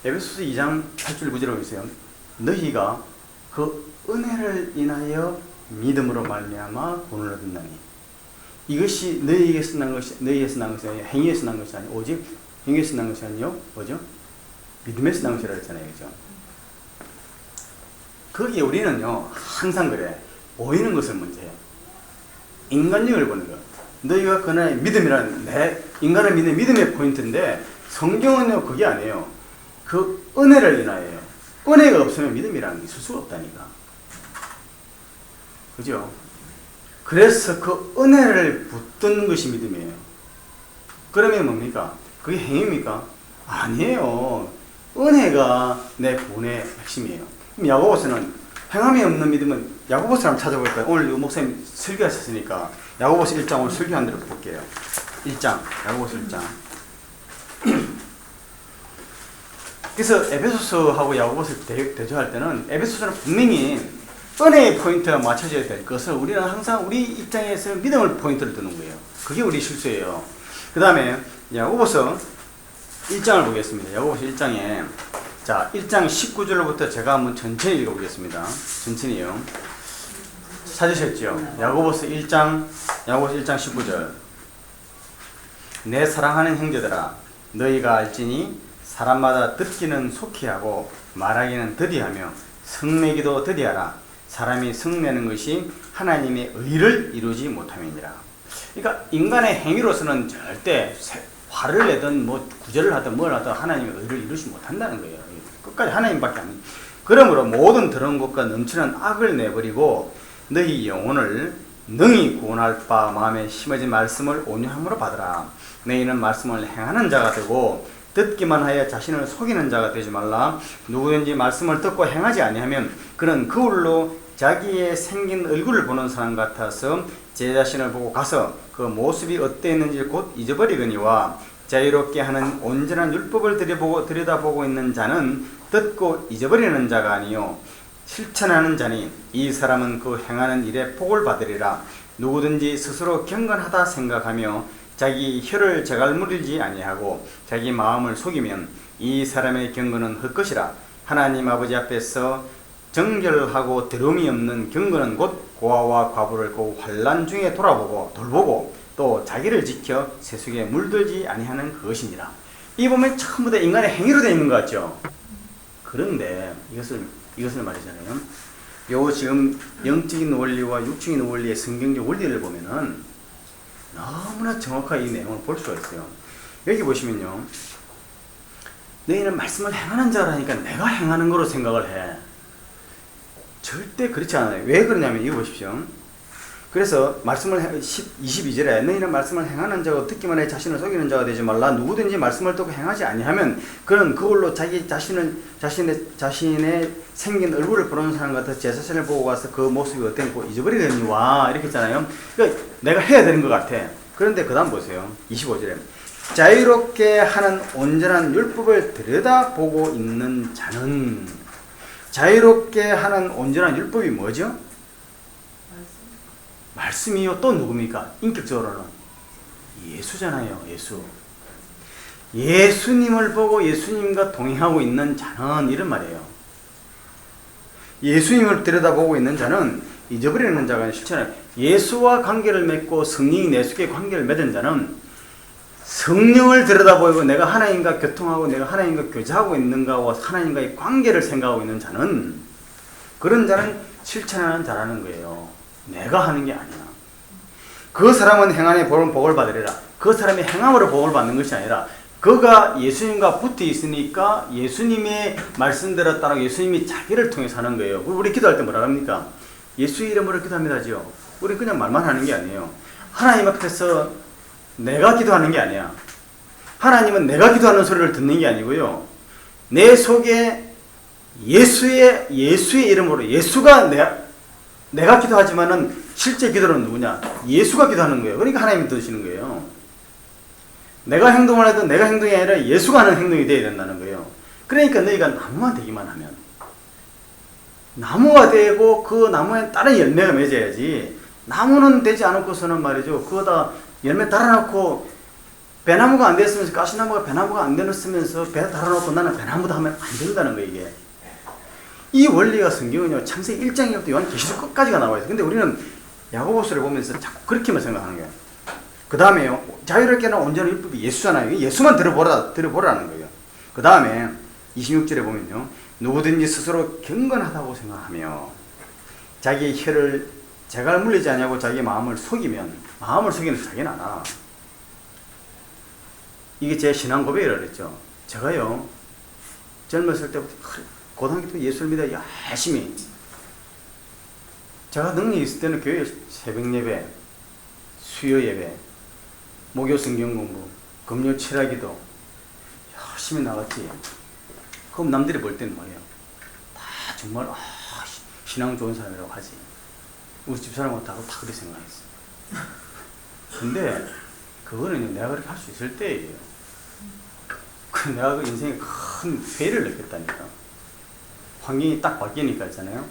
에베소서 2장 8절 9절을 보세요. 너희가 그 은혜를 인하여 믿음으로 말미암아 구원을 얻었나니 이것이 너희에게서 난 것이 아니라 행위에서 난 것이 아니고 오직 행위에서 난 것이 아니요 뭐죠? 믿음에서 난 것이라 했잖아요. 그죠? 거기에 우리는요 항상 그래. 보이는 것을 먼저 해요. 인간력을 보는 거. 너희가 그날 믿음이란 내 인간을 믿는 믿음의 포인트인데 성경은요 그게 아니에요. 그 은혜를 인하여요. 은혜가 없으면 믿음이라는 게 있을 수가 없다니까. 그죠? 그래서 그 은혜를 붙든 것이 믿음이에요. 그러면 뭡니까? 그게 행위입니까? 아니에요. 은혜가 내 구원의 핵심이에요. 그럼 야고보서는 행함이 없는 믿음은 야고보서 한번 찾아볼까요? 오늘 목사님 설교하셨으니까 야고보서 1장 오늘 설교한 대로 볼게요. 1장 야고보서 1장. 그래서 에베소서하고 야고보서를 대조할 때는 에베소서는 분명히 은혜의 포인트가 맞춰져야 될 것을 우리는 항상 우리 입장에서 믿음을 포인트를 두는 거예요. 그게 우리 실수예요. 그 다음에 야고보서 1장을 보겠습니다. 야고보서 1장에 자 1장 19절부터 제가 한번 천천히 읽어보겠습니다. 천천히요. 찾으셨죠? 야고보서 1장 19절. 내 사랑하는 형제들아 너희가 알지니 사람마다 듣기는 속히 하고 말하기는 더디하며 성내기도 더디하라. 사람이 성내는 것이 하나님의 의를 이루지 못함이니라. 그러니까 인간의 행위로서는 절대 화를 내든 뭐 구제를 하든 뭘 하든 하나님의 의를 이루지 못한다는 거예요. 끝까지 하나님밖에 안. 그러므로 모든 더러운 것과 넘치는 악을 내버리고 너희 영혼을 능히 구원할 바 마음에 심어진 말씀을 온유함으로 받으라. 너희는 말씀을 행하는 자가 되고 듣기만 하여 자신을 속이는 자가 되지 말라. 누구든지 말씀을 듣고 행하지 아니하면 그는 거울로 자기의 생긴 얼굴을 보는 사람 같아서 제 자신을 보고 가서 그 모습이 어땠는지 곧 잊어버리거니와 자유롭게 하는 온전한 율법을 들여다보고 있는 자는 듣고 잊어버리는 자가 아니요 실천하는 자니 이 사람은 그 행하는 일에 복을 받으리라. 누구든지 스스로 경건하다 생각하며 자기 혀를 제갈무리지 아니하고 자기 마음을 속이면 이 사람의 경건은 헛것이라. 하나님 아버지 앞에서 정결하고 더러움이 없는 경건은 곧 고아와 과부를 그 환난 중에 돌보고 또 자기를 지켜 세속에 물들지 아니하는 그것이니라. 이 보면 전부 다 인간의 행위로 되어 있는 것 같죠. 그런데 이것을 말이잖아요. 요 지금 영적인 원리와 육적인 원리의 성경적 원리를 보면은 너무나 정확하게 이 내용을 볼 수가 있어요. 여기 보시면요. 너희는 말씀을 행하는 자라니까 내가 행하는 거로 생각을 해. 절대 그렇지 않아요. 왜 그러냐면 이거 보십시오. 그래서 말씀을 22절에 너희는 말씀을 행하는 자고 듣기만 해 자신을 속이는 자가 되지 말라. 누구든지 말씀을 듣고 행하지 아니하면 그는 그걸로 자기 자신의 생긴 얼굴을 보는 사람 같아 제 자신을 보고 가서 그 모습이 어땠고 잊어버리거니와 이렇게 했잖아요. 그러니까 내가 해야 되는 것 같아. 그런데 그 다음 보세요. 25절에 자유롭게 하는 온전한 율법을 들여다보고 있는 자는 자유롭게 하는 온전한 율법이 뭐죠? 말씀이요. 또 누굽니까? 인격적으로는 예수잖아요. 예수님을 보고 예수님과 동행하고 있는 자는 이런 말이에요. 예수님을 들여다보고 있는 자는 잊어버리는 자가 실천해요. 예수와 관계를 맺고 성령이 내 속에 관계를 맺은 자는 성령을 들여다보고 내가 하나님과 교통하고 내가 하나님과 교제하고 있는가와 하나님과의 관계를 생각하고 있는 자는 그런 자는 실천하는 자라는 거예요. 내가 하는 게 아니야. 그 사람은 행함에 복을 받으리라. 그 사람이 행함으로 복을 받는 것이 아니라 그가 예수님과 붙어 있으니까 예수님의 말씀대로 따라 예수님이 자기를 통해서 하는 거예요. 우리 기도할 때 뭐라 합니까? 예수 이름으로 기도합니다죠. 우리 그냥 말만 하는 게 아니에요. 하나님 앞에서 내가 기도하는 게 아니야. 하나님은 내가 기도하는 소리를 듣는 게 아니고요. 내 속에 예수의 이름으로 예수가 내가 기도하지만은 실제 기도는 누구냐? 예수가 기도하는 거예요. 그러니까 하나님이 들으시는 거예요. 내가 행동을 해도 내가 행동이 아니라 예수가 하는 행동이 되어야 된다는 거예요. 그러니까 너희가 나무가 되기만 하면 나무가 되고 그 나무에 다른 열매가 맺어야지. 나무는 되지 않고서는 말이죠. 그거다 열매 달아놓고 배나무가 안 됐으면서 가시나무가 배나무가 안 됐으면서 배 달아놓고 나는 배나무다 하면 안 된다는 거예요. 이게. 이 원리가 성경은요. 창세기 1장부터 요한계시록 끝까지가 나와 있어요. 근데 우리는 야고보서를 보면서 자꾸 그렇게만 생각하는 거예요. 그 다음에요. 자유롭게는 온전한 율법이 예수잖아요. 예수만 들어보라는 거예요. 그 다음에 26절에 보면요. 누구든지 스스로 경건하다고 생각하며 자기의 혀를 재갈 물리지 않냐고 자기 마음을 속이면 마음을 속이는 자기는 알아. 이게 제 신앙 고백이라고 그랬죠. 제가요 젊었을 때부터 고등학교 때 예수를 믿어 열심히 제가 능력이 있을 때는 교회 새벽 예배, 수요 예배, 목요 성경 공부, 금요 철학기도 열심히 나갔지. 그럼 남들이 볼 때는 뭐예요? 다 정말 신앙 좋은 사람이라고 하지. 우리 집사람하고 다 그렇게 생각했어. 근데 그거는 내가 그렇게 할 수 있을 때예요. 내가 그 인생에 큰 회의를 느꼈다니까. 환경이 딱 바뀌니까 있잖아요.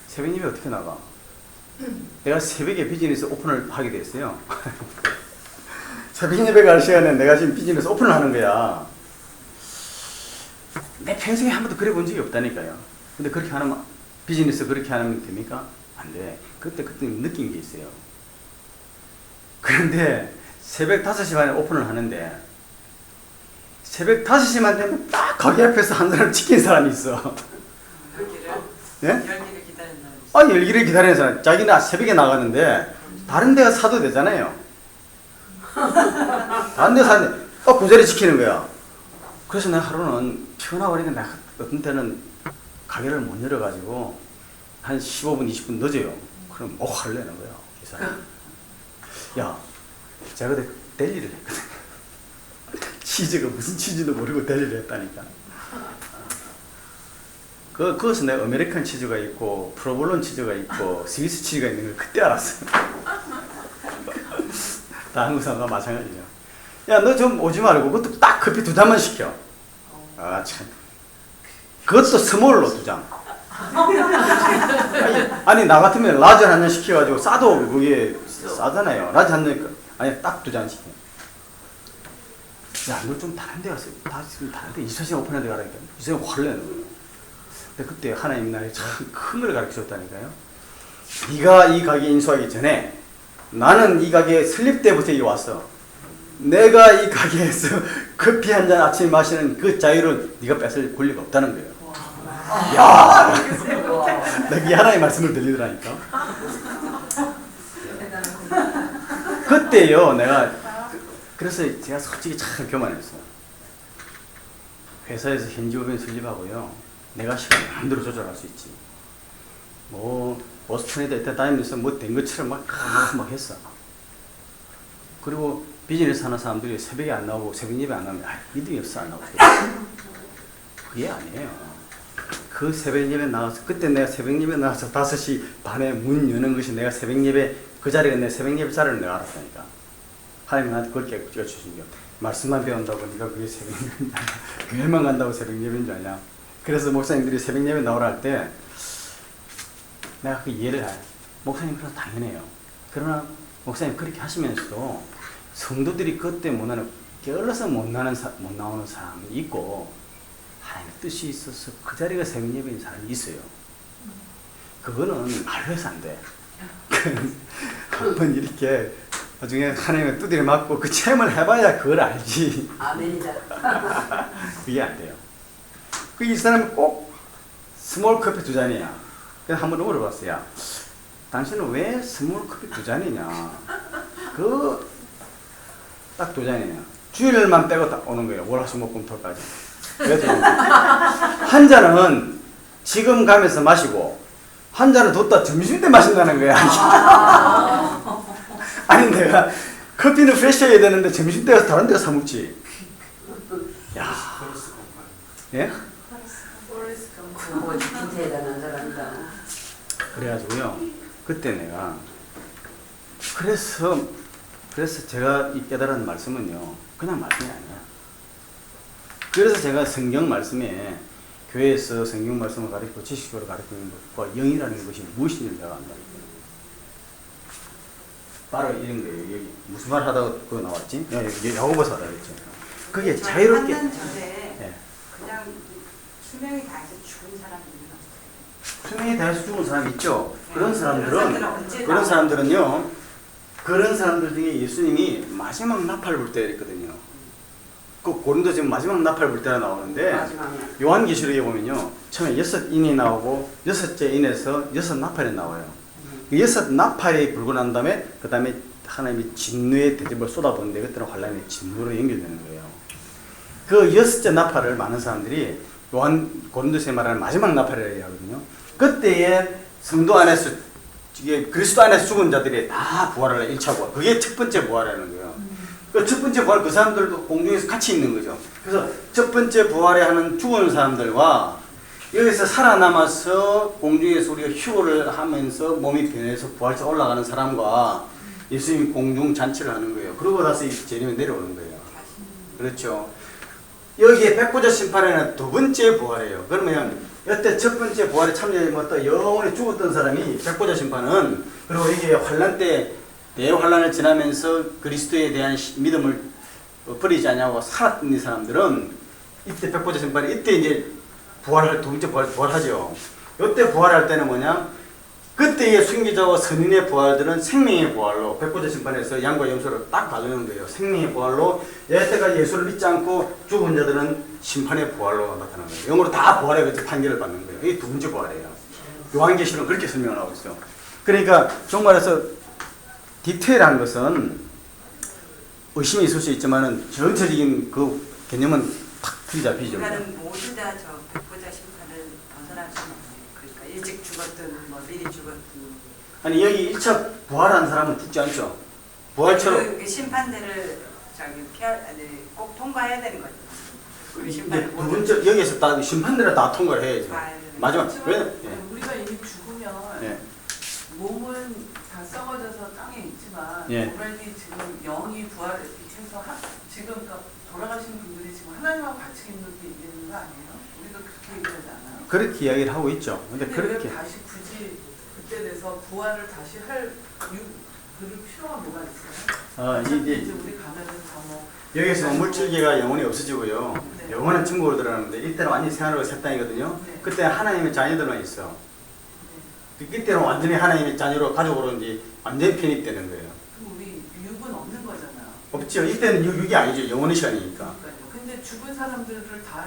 새벽 예배 어떻게 나가? 내가 새벽에 비즈니스 오픈을 하게 됐어요. 새벽 예배 갈 시간에 내가 지금 비즈니스 오픈을 하는 거야. 내 평생에 한 번도 그래 본 적이 없다니까요. 근데 그렇게 하면 비즈니스 그렇게 하면 됩니까? 안 돼. 그때 느낀 게 있어요. 그런데 새벽 5시 반에 오픈을 하는데 새벽 5시만 되면 딱 가게 앞에서 한 사람 지킨 사람이 있어. 열기를? 예? 열기를 기다리는 사람이 있어요. 열기를 기다리는 사람. 자기는 새벽에 나가는데 다른 데가 사도 되잖아요. 다른 데 사는데 그 자리 지키는 거야. 그래서 내가 하루는 피곤하고 그러니까 내가 어떤 때는 가게를 못 열어가지고 한 15분, 20분 늦어요. 그럼 뭐 화를 내는 거야. 이 사람. 야, 제가 그때 델리를 했거든. 치즈가 무슨 치즈도 모르고 델리를 했다니까. 그것은 내가 아메리칸 치즈가 있고 프로볼론 치즈가 있고 스위스 치즈가 있는 걸 그때 알았어. 다 한국 사람과 마찬가지죠. 야, 너 좀 오지 말고 그것도 딱 커피 2잔만 시켜. 아, 참. 그것도 스몰로 2잔. 아니 나 같으면 라지 한 잔 시켜가지고 싸도 그게 싸잖아요. 라지 한 잔, 아니 딱 2잔 시켜. 야, 너 좀 다른 데 가서, 다른 데 24시간 오픈한 데 가라니까. 이 사람 화를 내는 거예요. 근데 그때 하나님 나를 참 큰 걸 가르쳐 줬다니까요. 네가 이 가게 인수하기 전에 나는 이 가게에 설립 때부터 여기 왔어. 내가 이 가게에서 커피 한 잔 아침에 마시는 그 자유를 네가 뺏을 권리가 없다는 거예요. 야, 내가 이 하나의 말씀을 들리더라니까. 그때요, 내가 그래서 제가 솔직히 참 교만했어. 회사에서 현지법인 설립하고요, 내가 시간 마음대로 조절할 수 있지. 뭐 보스턴에다 이때 다니면서 뭐 된 것처럼 막 했어. 그리고 비즈니스 하는 사람들이 새벽에 안 나오고 새벽 예배 안 나오면 믿음이 없어 안 나오고. 그게 아니에요. 그 새벽 예배 나와서 그때 내가 새벽 예배 나와서 5시 반에 문 여는 것이 내가 새벽 예배 그 자리가 내 새벽 예배 자리를 내가 알았다니까. 하나님 나한테 그렇게 찍어주신 게 말씀만 배운다고 네가 그게 새벽 예배인 줄 아냐. 교회만 간다고 새벽 예배인 줄 아냐. 그래서 목사님들이 새벽 예배 나오라 할 때 내가 그 이해를 해. 목사님 그래서 당연해요. 그러나 목사님 그렇게 하시면서도 성도들이 그때 게을러서 못 나오는 사람이 있고 하나님의 뜻이 있어서 그 자리가 새벽 예배인 사람이 있어요. 그거는 말로 해서 안 돼. 한번 이렇게 나중에 하나님의 두드려 맞고 그 체험을 해봐야 그걸 알지. 아멘이다. 그게 안 돼요. 이 사람이 꼭 스몰 커피 2잔이야. 그래서 한번 물어봤어요. 야, 당신은 왜 스몰 커피 2잔이냐? 딱 2잔이냐? 주일만 빼고 딱 오는 거예요. 월화수목금토까지. 그래서 한 잔은 지금 가면서 마시고 한 잔을 뒀다 점심때 마신다는 거야. 아니 내가 커피는 프레시해야 되는데 점심때 가서 다른 데 가서 사 먹지. 야, 예? 뭐 대단한 사람이다. 그래가지고요. 그때 내가 그래서 제가 이 깨달은 말씀은요, 그냥 말씀이 아니야. 그래서 제가 성경 말씀에 교회에서 성경 말씀을 가르치고 지식으로 가르치는 것과 영이라는 것이 무엇인지 내가 안다니까요. 바로 이런 거예요. 여기 무슨 말 하다가 그거 나왔지? 야고보서 하다 그랬죠. 그게 자유롭게. 한단 전에 예. 그냥 수명이 다해서 죽은 사람이 있는 것 수명이 다해서 죽은 사람이 있죠. 네. 그런 사람들은요. 그런 사람들 중에 예수님이 마지막 나팔 불 때 했거든요. 그 고린도 지금 마지막 나팔 불 때가 나오는데 마지막에. 요한계시록에 보면요, 처음에 6인이 나오고 6째 인에서 6나팔이 나와요. 그 6나팔이 불고 난 다음에 그 다음에 하나님이 진노의 대접을 쏟아붓는데 그때는 환란의 진노로 연결되는 거예요. 그 6째 나팔을 많은 사람들이 요한 고린도서에 말하는 마지막 나팔이라고 하거든요. 그때에 성도 안에서 이게 그리스도 안에서 죽은 자들이 다 부활을 1차 부활. 그게 첫 번째 부활이라는 거예요. 그 첫 번째 부활 그 사람들도 공중에서 같이 있는 거죠. 그래서 첫 번째 부활에 하는 죽은 사람들과 여기서 살아남아서 공중에서 우리가 휴거를 하면서 몸이 변해서 부활해서 올라가는 사람과 예수님이 공중 잔치를 하는 거예요. 그러고 나서 이 재림에 내려오는 거예요. 그렇죠. 여기에 백보자 심판에는 두 번째 부활이에요. 그러면 여태 첫 번째 부활에 참여하지 못한 영원히 죽었던 사람이 백보자 심판은, 그리고 이게 환란 때 대환란을 지나면서 그리스도에 대한 믿음을 버리지 않냐고 살았던 이 사람들은 이때 백보자 심판이 이때 이제 부활할 두 번째 부활하죠. 이때 부활할 때는 뭐냐? 그때의 순교자와 선인의 부활들은 생명의 부활로 백보자 심판에서 양과 염소를 딱 가져오는 거예요. 생명의 부활로. 여태까지 예수를 믿지 않고 죽은 자들은 심판의 부활로 나타나는 거예요. 영어로 다 부활에 그치 판결을 받는 거예요. 이게 두 번째 부활이에요. 요한계시록은 그렇게 설명을 하고 있어요. 그러니까 정말에서 디테일한 것은 의심이 있을 수 있지만은 전체적인 그 개념은 탁 틀이 잡히죠. 그러니까는 모두 다 저 백보자 심판을 벗어날 수는 없어요. 그러니까 일찍 죽었든 뭐 미리 죽었든. 아니 여기 1차 부활한 사람은 죽지 않죠. 부활처럼 그 심판대를 꼭 통과해야 되는 거죠. 그 이제 심판을 두 번째 여기에서 다 심판대로 다 통과를 해야죠. 마지막 왜? 그렇지만 우리가 이미 죽으면 예. 몸은 다 썩어져서 땅에 있지만 예. 오늘이 지금 영이 부활해서 지금 그러니까 돌아가신 분들이 지금 하나님하고 같이 있는 거 아니에요? 우리도 그렇게 얘기하지 않아요? 그렇게 이야기를 하고 있죠. 근데 그렇게 왜 다시 굳이 그때 돼서 부활을 다시 할 그럴 필요가 뭐가 있어요? 어차피 이제 이제 우리 가면은 뭐 여기서 물질계가 영원히 없어지고요. 네. 영원한 천국으로 들어가는데 이때는 완전히 생활하고 새 땅이거든요. 네. 그때 하나님의 자녀들만 있어. 그때는 완전히 하나님의 자녀로 가족으로 이제 완전히 편입되는 거예요. 그럼 우리 육은 없는 거잖아요. 없죠. 이때는 육이 아니죠. 영원의 시간이니까. 그러니까요. 근데 죽은 사람들을 다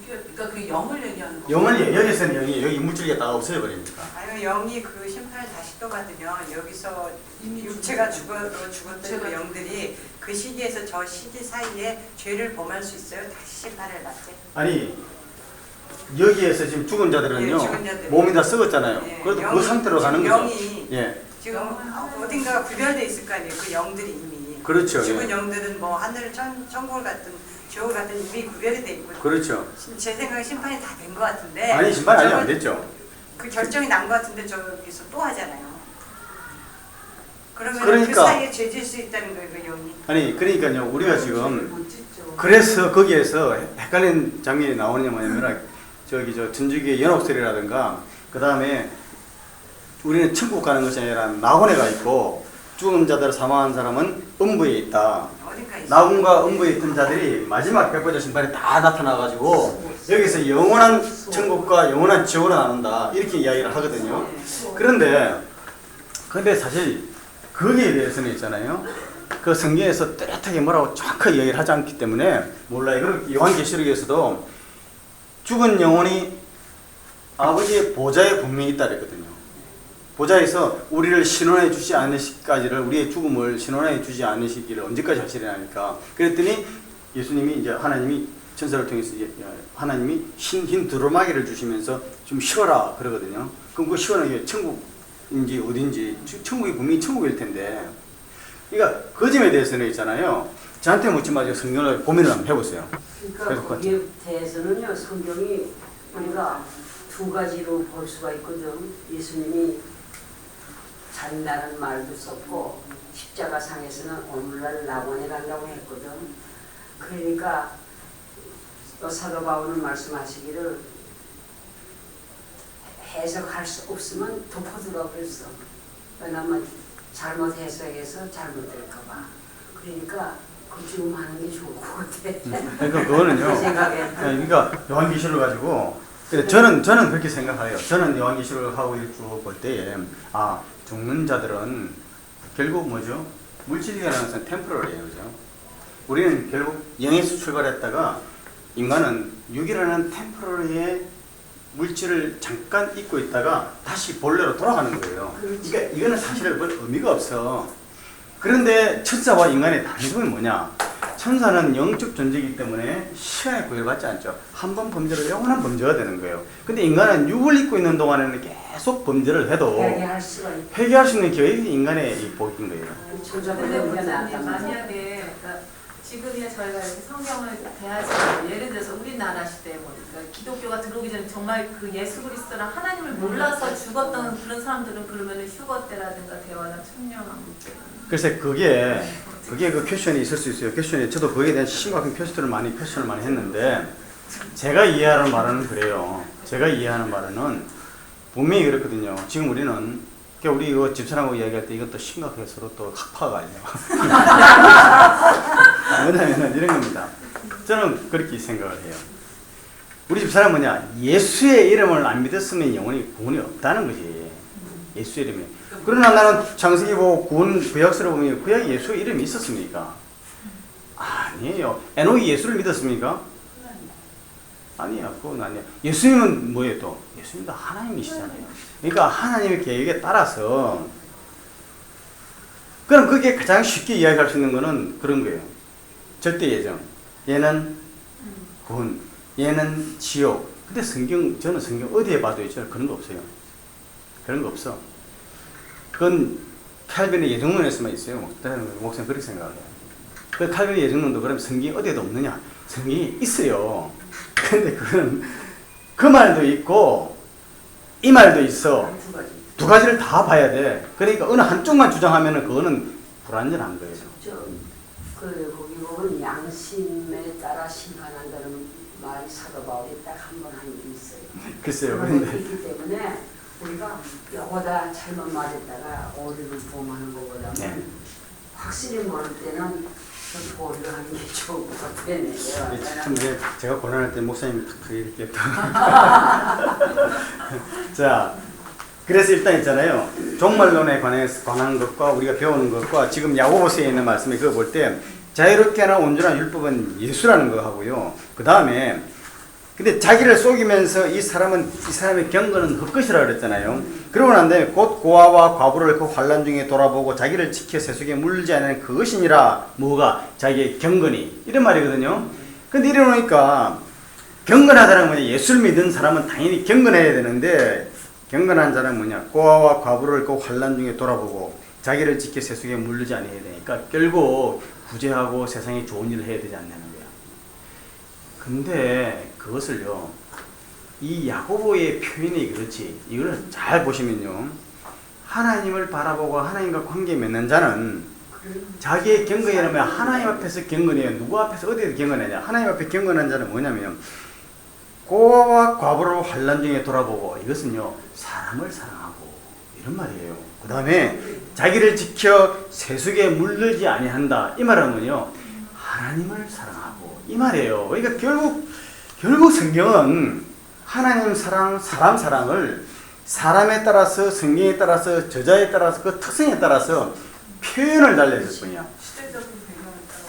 그러니까 그 영을 얘기하는 거. 영원히 여기서는 영이 여기 물질계가 다 없어져 버리니까. 아니면 영이 그 심판을 다시 또 받으면 여기서 이미 육체가 죽은 죽었던 그 육체가 영들이 그 시기에서 저 시기 사이에 죄를 범할 수 있어요? 다시 심판을 받지? 아니 여기에서 지금 죽은 자들은요. 예, 죽은 자들이. 몸이 다 썩었잖아요. 예, 그래도 그 영이- 상태로 가는 거죠. 영이 예. 지금 어딘가 구별돼 있을 거 아니에요. 그 영들이 이미. 그렇죠. 죽은 예. 영들은 뭐 하늘 천국을 갔든 지옥을 갔든 이미 구별이 돼 있고. 그렇죠. 제 생각에 심판이 다 된 것 같은데. 아니 심판 아직 안 저건 됐죠. 그 결정이 난 것 같은데 저기서 또 하잖아요. 그러면 그 그러니까. 사이에 죄질 수 있다는 거예요, 그 영이. 아니 그러니까요. 우리가 지금 못 짓죠. 그래서 거기에서 헷갈리는 장면이 나오느냐 뭐냐면 저기 저 천주교의 연옥설이라든가 그 다음에 우리는 천국 가는 것이 아니라 낙원에가 있고 죽은 자들 사망한 사람은 음부에 있다. 어디가 있어? 낙원과 음부에 있던 자들이 마지막 백보자 심판에 다 나타나가지고 여기서 영원한 천국과 영원한 지옥으로 나눈다 이렇게 이야기를 하거든요. 그런데 사실 거기에 대해서는 있잖아요. 그 성경에서 뚜렷하게 뭐라고 정확하게 이야기를 하지 않기 때문에 몰라요. 그리고 요한계시록에서도 죽은 영혼이 아버지의 보좌에 분명히 있다 그랬거든요. 보좌에서 우리를 신원해 주지 않으시기까지를 우리의 죽음을 신원해 주지 않으시기를 언제까지 하시려니까 그랬더니 예수님이 이제 하나님이 천사를 통해서 하나님이 흰 두루마기를 주시면서 좀 쉬어라 그러거든요. 그럼 그 쉬어는 게 천국인지 어딘지 천국이 분명히 천국일 텐데 그러니까 그 점에 대해서는 있잖아요. 저한테 묻지 마시고 성경을 고민을 한번 해보세요. 그러니까 거기에 대해서는요 성경이 우리가 두 가지로 볼 수가 있거든. 예수님이 잔다는 말도 썼고 십자가상에서는 오늘날 낙원에 간다고 했거든. 그러니까 사도 바울은 말씀하시기를 해석할 수 없으면 덮어두라고 그랬어. 왜냐면 잘못 해석해서 잘못될까 봐. 그러니까 그 지금 하는 게 좋을 것 같아. 그러니까 그거는요. 제 생각에. 그러니까 요한계시록을 가지고 저는 그렇게 생각해요. 저는 요한계시록을 하고 쭉 볼 때에 죽는 자들은 결국 뭐죠? 물질이라는 것은 템포럴이에요, 그죠? 우리는 결국 영에서 출발했다가 인간은 육이라는 템포럴의 물질을 잠깐 잊고 있다가 다시 본래로 돌아가는 거예요. 그러니까 이거는 사실은 별 의미가 없어. 그런데 천사와 인간의 다른 점이 뭐냐? 천사는 영적 존재이기 때문에 시간에 구애받지 않죠. 한 번 범죄로 영원한 범죄가 되는 거예요. 근데 인간은 육을 입고 있는 동안에는 계속 범죄를 해도 회개할 수가 있고. 회개할 수 있는 기회가 인간의 이 복인 거예요. 근데 천사보다 우리가 목사님 낫단 말이야. 만약에 그러니까 지금이야 저희가 이렇게 성경을 대하지만 예를 들어서 우리나라 시대에 뭐 그러니까 기독교가 들어오기 전에 정말 그 예수 그리스도랑 하나님을 몰라서 죽었던 그런 사람들은 그러면은 휴거 때라든가 대화나 천명하고 글쎄 그게 그 퀘션이 있을 수 있어요. 퀘션이 저도 거기에 대한 심각한 퀘션을 많이 했는데 제가 이해하는 바로는 그래요. 제가 이해하는 바로는 분명히 그렇거든요. 지금 우리는 우리 이거 집사람하고 이야기할 때 이것도 심각해서 서로 또 학파가 아니에요. 뭐냐면은 이런 겁니다. 저는 그렇게 생각을 해요. 우리 집사람은 뭐냐? 예수의 이름을 안 믿었으면 영원히 구원이 없다는 거지. 예수의 이름이. 그러나 나는 창세기 보고 구약서를 보면 구약에 예수의 이름이 있었습니까? 아니에요. 에녹이 예수를 믿었습니까? 아니야, 그건 아니야. 예수님은 뭐예요 또? 예수님도 하나님이시잖아요. 그러니까 하나님의 계획에 따라서 그럼 그게 가장 쉽게 이야기할 수 있는 거는 그런 거예요. 절대 예정. 얘는 구원, 얘는 지옥. 근데 저는 성경 어디에 봐도 있죠. 그런 거 없어요. 그런 거 없어. 그건 칼빈의 예정론에서만 있어요. 목사님 그렇게 생각을 해요. 그 칼빈의 예정론도 그럼 성경이 어디에도 없느냐? 성경이 있어요. 근데 그건 그 말도 있고 이 말도 있어. 두 가지를 다 봐야 돼. 그러니까 어느 한쪽만 주장하면은 그거는 불완전한 거예요. 거기 보면 양심에 따라 심판한다는 말이 사도 바울이 딱 한 번 한 게 있어요. 글쎄요. 그렇기 때문에 우리가 여보다 잘못 말했다가 오류를 범하는 것보다는 네. 확실히 모를 때는 좀 보류하는 게 좋을 것 같아요. 참 제가 고난할 때 목사님이 탁 이렇게 자, 그래서 일단 있잖아요. 종말론에 관한 것과 우리가 배우는 것과 지금 야고보서에 있는 말씀에 그거 볼 때 자유롭게나 온전한 율법은 예수라는 거 하고요. 그 다음에 근데 자기를 속이면서 이 사람의 경건은 헛것이라 그랬잖아요. 그러고 난 다음에 곧 고아와 과부를 그 환난 중에 돌아보고 자기를 지켜 세속에 물지 않는 그것이니라. 뭐가? 자기의 경건이. 이런 말이거든요. 근데 이러니까 경건하다는 뭐냐? 예수를 믿는 사람은 당연히 경건해야 되는데 경건한 자는 뭐냐? 고아와 과부를 그 환난 중에 돌아보고 자기를 지켜 세속에 물리지 않아야 되니까 결국 구제하고 세상에 좋은 일을 해야 되지 않냐는 거야. 근데 그것을요, 이 야고보의 표현이 그렇지. 이걸 잘 보시면요, 하나님을 바라보고 하나님과 관계 맺는 자는 자기의 경건이라면 하나님 앞에서 경건해요. 누구 앞에서 어디에서 경건하냐? 하나님 앞에 경건한 자는 뭐냐면 고아와 과부를 환난 중에 돌아보고, 이것은요 사람을 사랑하고 이런 말이에요. 그 다음에 자기를 지켜 세속에 물들지 아니한다. 이 말은요 하나님을 사랑하고 이 말이에요. 그러니까 결국 성경은 하나님 사랑, 사람 사랑을 사람에 따라서, 성경에 따라서, 저자에 따라서, 그 특성에 따라서 표현을 달래줄 뿐이야. 시대적인 배경에 따라.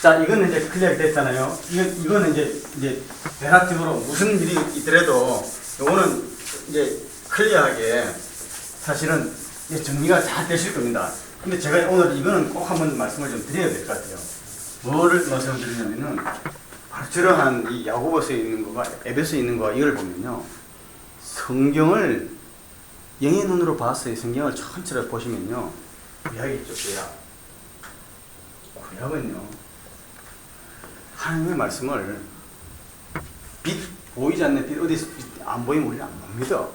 자, 이거는 이제 클리어 됐잖아요. 이거는 이제 대략적으로 무슨 일이 있더라도 요거는 이제 클리어하게 사실은 이제 정리가 잘 되실 겁니다. 근데 제가 오늘 이거는 꼭 한번 말씀을 좀 드려야 될 것 같아요. 뭐를 말씀을 드리냐면은 바로 저러한 이 야고보서에 있는 거가 에베소에 있는 거가 이걸 보면요, 성경을 영의 눈으로 봤어요. 성경을 전체를 보시면요, 구약이 있죠. 구약은요 하나님의 말씀을 빛, 보이지 않는 빛, 어디서 안 보이면 우리는 안 믿어.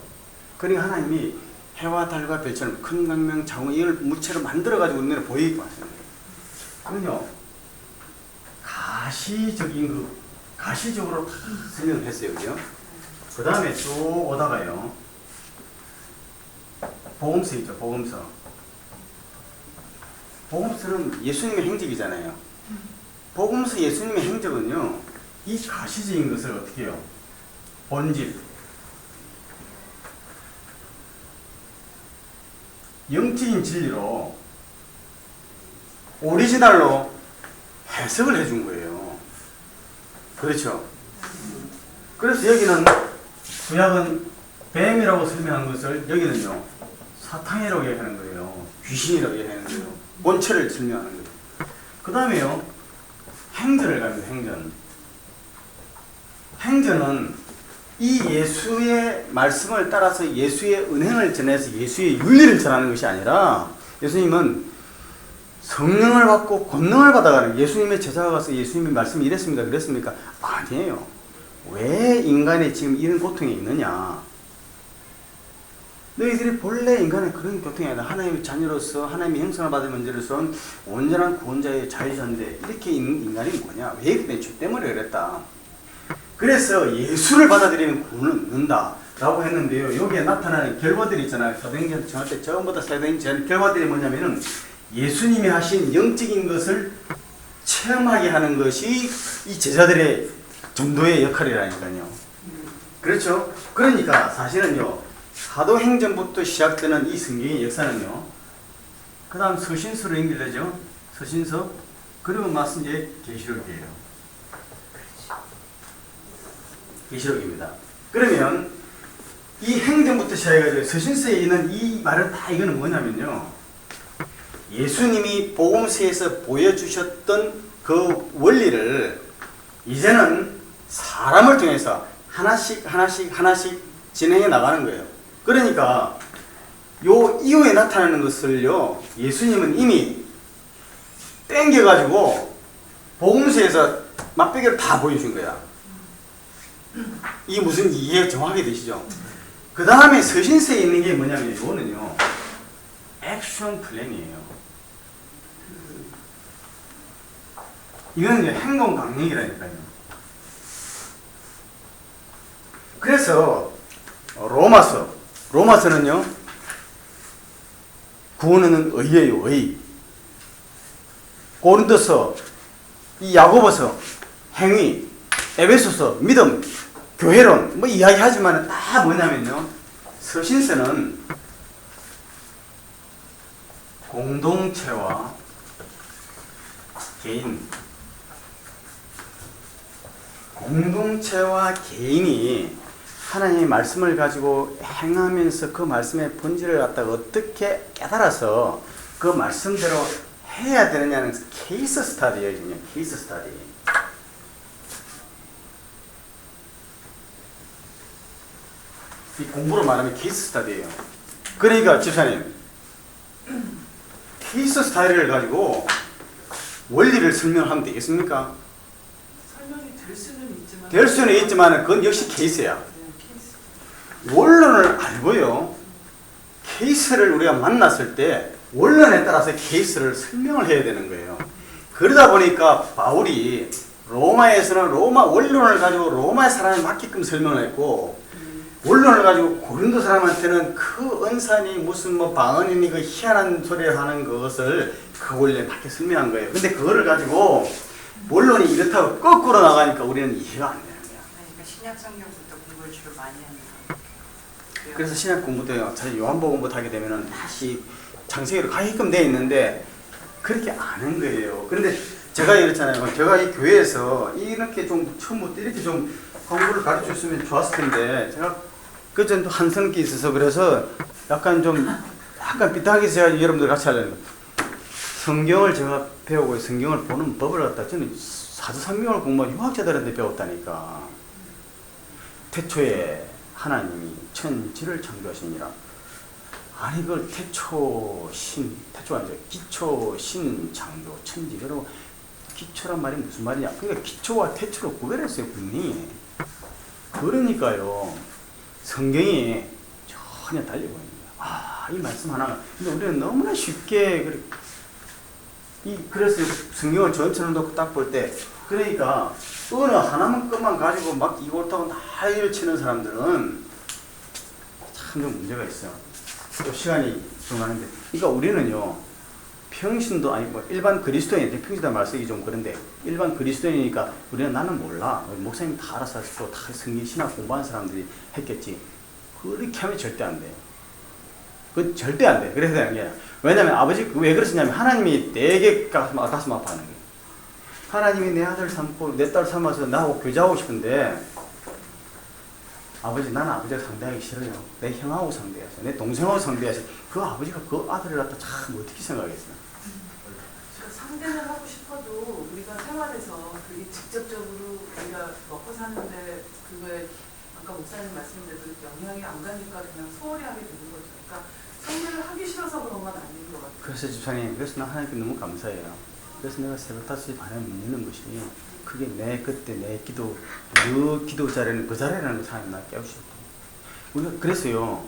그러니까 하나님이 해와 달과 별처럼 큰 강명, 자궁 이걸 무체로 만들어가지고 우리는 보이게 하시는 거예요. 그럼요 가시적으로 다 설명을 했어요. 그죠? 그 다음에 쭉 오다가요, 복음서 있죠. 복음서는 예수님의 행적이잖아요. 복음서 예수님의 행적은요, 이 가시적인 것을 어떻게 해요? 본질, 영적인 진리로 오리지널로 해석을 해준 거예요. 그렇죠? 그래서 여기는 구약은 뱀이라고 설명한 것을 여기는요 사탄이라고 얘기하는 거예요. 귀신이라고 얘기하는 거예요. 본체를 설명하는 거예요. 그 다음에요 행전을 갑니다. 행전은 이 예수의 말씀을 따라서 예수의 은행을 전해서 예수의 윤리를 전하는 것이 아니라 예수님은 성령을 받고 권능을 받아가는 예수님의 제자가 가서 예수님의 말씀이 이랬습니까? 그랬습니까? 아니에요. 왜 인간이 지금 이런 고통이 있느냐? 너희들이 본래 인간의 그런 고통이 아니라 하나님의 자녀로서 하나님의 형상을 받은 문제로서는 온전한 구원자의 자유자인데 이렇게 있는 인간이 뭐냐? 왜 그래? 죄 때문에 그랬다. 그래서 예수를 받아들이면 구원을 얻는다 라고 했는데요. 여기에 나타나는 결과들이 있잖아요. 사도행전 정할 때 처음부터 사도행전 결과들이 뭐냐면은 예수님이 하신 영적인 것을 체험하게 하는 것이 이 제자들의 전도의 역할이라니까요. 그렇죠? 그러니까 사실은요 사도행전부터 시작되는 이 성경의 역사는요 그 다음 서신서로 연결되죠. 서신서 그리고 말씀 이제 계시록이에요. 계시록입니다. 그러면 이 행전부터 시작해가지고 서신서에 있는 이 말은 다 이거는 뭐냐면요 예수님이 복음서에서 보여주셨던 그 원리를 이제는 사람을 통해서 하나씩 진행해 나가는 거예요. 그러니까 요 이후에 나타나는 것을요 예수님은 이미 땡겨가지고 복음서에서 맛배기를 다 보여준 거야. 이게 무슨 이해 정확하게 되시죠? 그 다음에 서신서에 있는 게 뭐냐면 이거는요 액션 플랜이에요. 이거는 행동 강령이라니까요. 그래서 로마서는요 구원은 의예요. 의. 고린도서, 이 야고보서 행위, 에베소서 믿음, 교회론 뭐 이야기하지만 다 뭐냐면요 서신서는 공동체와 개인, 공동체와 개인이 하나님의 말씀을 가지고 행하면서 그 말씀의 본질을 갖다가 어떻게 깨달아서 그 말씀대로 해야 되느냐는 케이스 스타디예요. 그냥 케이스 스타디. 이 공부로 말하면 케이스 스타디예요. 그러니까 집사님 케이스 스타디를 가지고 원리를 설명하면 되겠습니까? 설명이 될 수는 있지만 그건 역시 케이스야. 케이스. 원론을 알고요. 케이스를 우리가 만났을 때 원론에 따라서 케이스를 설명을 해야 되는 거예요. 그러다 보니까 바울이 로마에서는 로마 원론을 가지고 로마의 사람에 맞게끔 설명을 했고 원론을 가지고 고린도 사람한테는 그 은사니 무슨 뭐 방언이니 그 희한한 소리를 하는 것을 그 원리에 맞게 설명한 거예요. 근데 그거를 가지고 원론이 이렇다고 거꾸로 나가니까 우리는 이해가 안 되는 거야. 그러니까 신약 성경부터 공부를 주로 많이 하는 거예요. 그래서 신약 공부도요. 사실 요한복음부터 하게 되면은 다시 창세기로 가게끔 돼 있는데 그렇게 아는 거예요. 그런데 제가 이랬잖아요. 제가 이 교회에서 이렇게 좀 처음부터 이렇게 좀 공부를 가르쳤으면 좋았을 텐데 제가 그전 한성기 있어서 그래서 약간 삐딱하게 제가 여러분들 같이 하려는 거예요. 성경을 제가 배우고 성경을 보는 법을 갖다 저는 사도성경을 공부한 유학자들한테 배웠다니까. 태초에 하나님이 천지를 창조하시니라. 아니 그걸 태초가 아니죠. 기초신 창조 천지. 여러분 기초란 말이 무슨 말이냐. 그러니까 기초와 태초를 구별했어요 분명히. 그러니까요 성경이 전혀 달리 보입니다. 이 말씀 하나가. 근데 우리는 너무나 쉽게 그래서 성경을 전체로 놓고 딱 볼 때 그러니까 어느 하나만 것만 가지고 막 이거 옳다고 난리를 치는 사람들은 참 좀 문제가 있어요. 또 시간이 좀 많은데 그러니까 우리는요 평신도 아니 뭐 일반 그리스도인 평신도 말 쓰기 좀 그런데 일반 그리스도인이니까 우리는 나는 몰라 목사님 다 알아서 하시고 다 성경 신학 공부한 사람들이 했겠지. 그렇게 하면 절대 안 돼요. 그건 절대 안 돼. 그래서 되는 게 왜냐면 아버지 왜 그러시냐면 하나님이 되게 가슴 아파하는 거예요. 하나님이 내 아들 삼고 내 딸 삼아서 나하고 교제하고 싶은데 아버지 나는 아버지가 상대하기 싫어요. 내 형하고 상대해서 내 동생하고 상대해서 그 아버지가 그 아들을 갖다 참 어떻게 생각했어요? 그러니까 상대는 하고 싶어도 우리가 생활에서 그게 직접적으로 우리가 먹고 사는데 그거에 아까 목사님 말씀대로 영향이 안 가니까 그냥 소홀히 하게 되는 거죠. 그러니까 상대를 하기 싫어서 그런 건 아닌 것 같아요. 그래서 집사님, 그래서 나 하나님께 너무 감사해요. 그래서 내가 새벽 5시 반에 묻는 것이 그게 내 그때 내 기도 그 기도 자리는 그 자리라는 걸 하나님 나 깨우셨고 우리가 그래서요.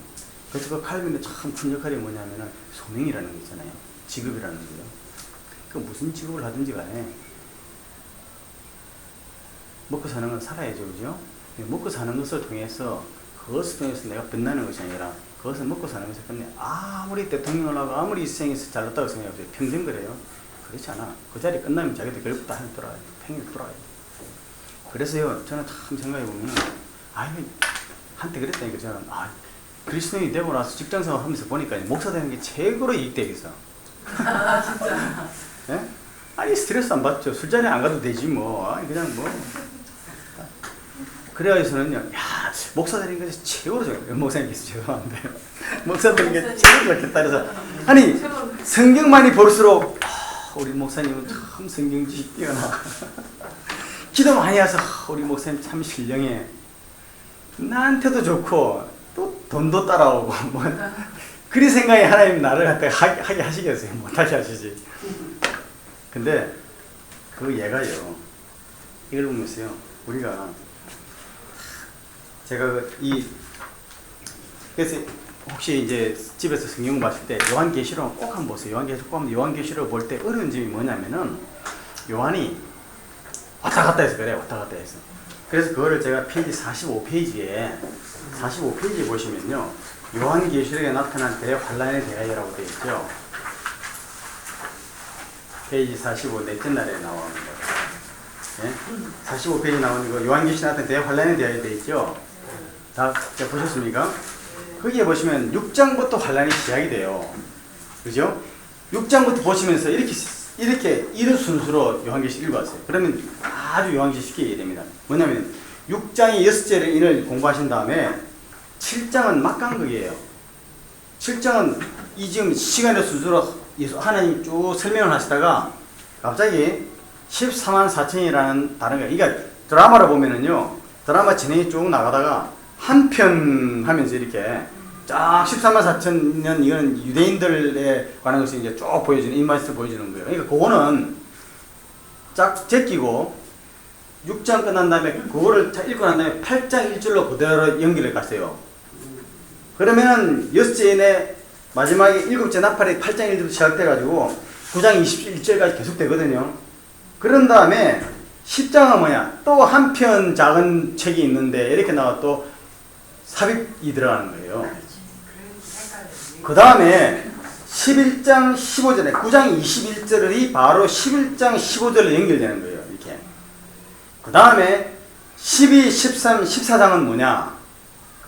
그래서 그 칼빈의 참 큰 역할이 뭐냐면은 소명이라는 게 있잖아요. 직업이라는 거요. 그 무슨 직업을 하든지 간에 먹고 사는 건 살아야죠, 그죠? 먹고 사는 것을 통해서 그것을 통해서 내가 빛나는 것이 아니라 그것을 먹고 사는 것을 끝내 아무리 대통령을 하고 아무리 이 세상에서 잘났다고 생각해보세요. 평생 그래요. 그렇지 않아. 그 자리 끝나면 자기도 결국 다 돌아가요. 평일 돌아가요. 그래서요, 저는 참 생각해보면, 한때 그랬다니까, 저는, 그리스도인이 되고 나서 직장생활 하면서 보니까 목사 되는 게 최고로 이익되겠어. 진짜. 예? 아니, 스트레스 안 받죠. 술자리 안 가도 되지, 뭐. 그냥 뭐. 그래야서는요, 야, 목사 되는 게 최고로 좋아요. 목사님께서 죄송한데. 목사 되는 게 최고로 좋겠다. 그래서, 아니, 성경만이 볼수록, 우리 목사님은 참 성경지식 뛰어나. 기도 많이 해서 우리 목사님 참 신령해. 나한테도 좋고 또 돈도 따라오고 뭐 그리 생각이 하나님 나를 갖다가 하게 하시겠어요. 못하게 하시지. 근데 그 얘가요. 이걸 보면서요. 우리가 제가 그래서 혹시 이제 집에서 성경 봤을 때 요한계시록 꼭 한번 보세요. 요한계시록 볼 때 어려운 점이 뭐냐면은 요한이 왔다 갔다 해서 그래. 왔다 갔다 해서. 그래서 그거를 제가 페이지 45페이지에 보시면요. 요한계시록에 나타난 대환란의 대하여라고 되어 있죠. 페이지 45 넷째 날에 나오는 거. 예? 45페이지 나오는 거 요한계시록에 나타난 대환란의 대하여 되어 있죠. 다 보셨습니까? 거기에 보시면 6장부터 환란이 시작이 돼요. 그죠? 6장부터 보시면서 이런 순서로 요한계시록 읽어왔어요. 그러면 아주 요한계시록 쉽게 이해됩니다. 뭐냐면 6장이 6절을 공부하신 다음에 7장은 막강극이에요. 7장은 이 지금 시간의 순서로 하나님 쭉 설명을 하시다가 갑자기 14만 4천이라는 다른 거. 그러니까 드라마를 보면은요. 드라마 진행이 쭉 나가다가 한 편 하면서 이렇게 쫙 14만 4천 년 이거는 유대인들에 관한 것을 이제 쭉 보여주는 인마스를 보여주는 거예요. 그러니까 그거는 쫙 제끼고 6장 끝난 다음에 그거를 읽고 난 다음에 8장 1절로 그대로 연결해 갔어요. 그러면은 6장의 마지막에 7째 나팔이 8장 1절부터 시작돼가지고 9장 21절까지 계속 되거든요. 그런 다음에 10장은 뭐냐? 또 한 편 작은 책이 있는데 이렇게 나와 또 삽입이 들어가는 거예요. 그 다음에 11장 15절에 9장 21절이 바로 11장 15절로 연결되는 거예요. 이렇게. 그 다음에 12, 13, 14장은 뭐냐?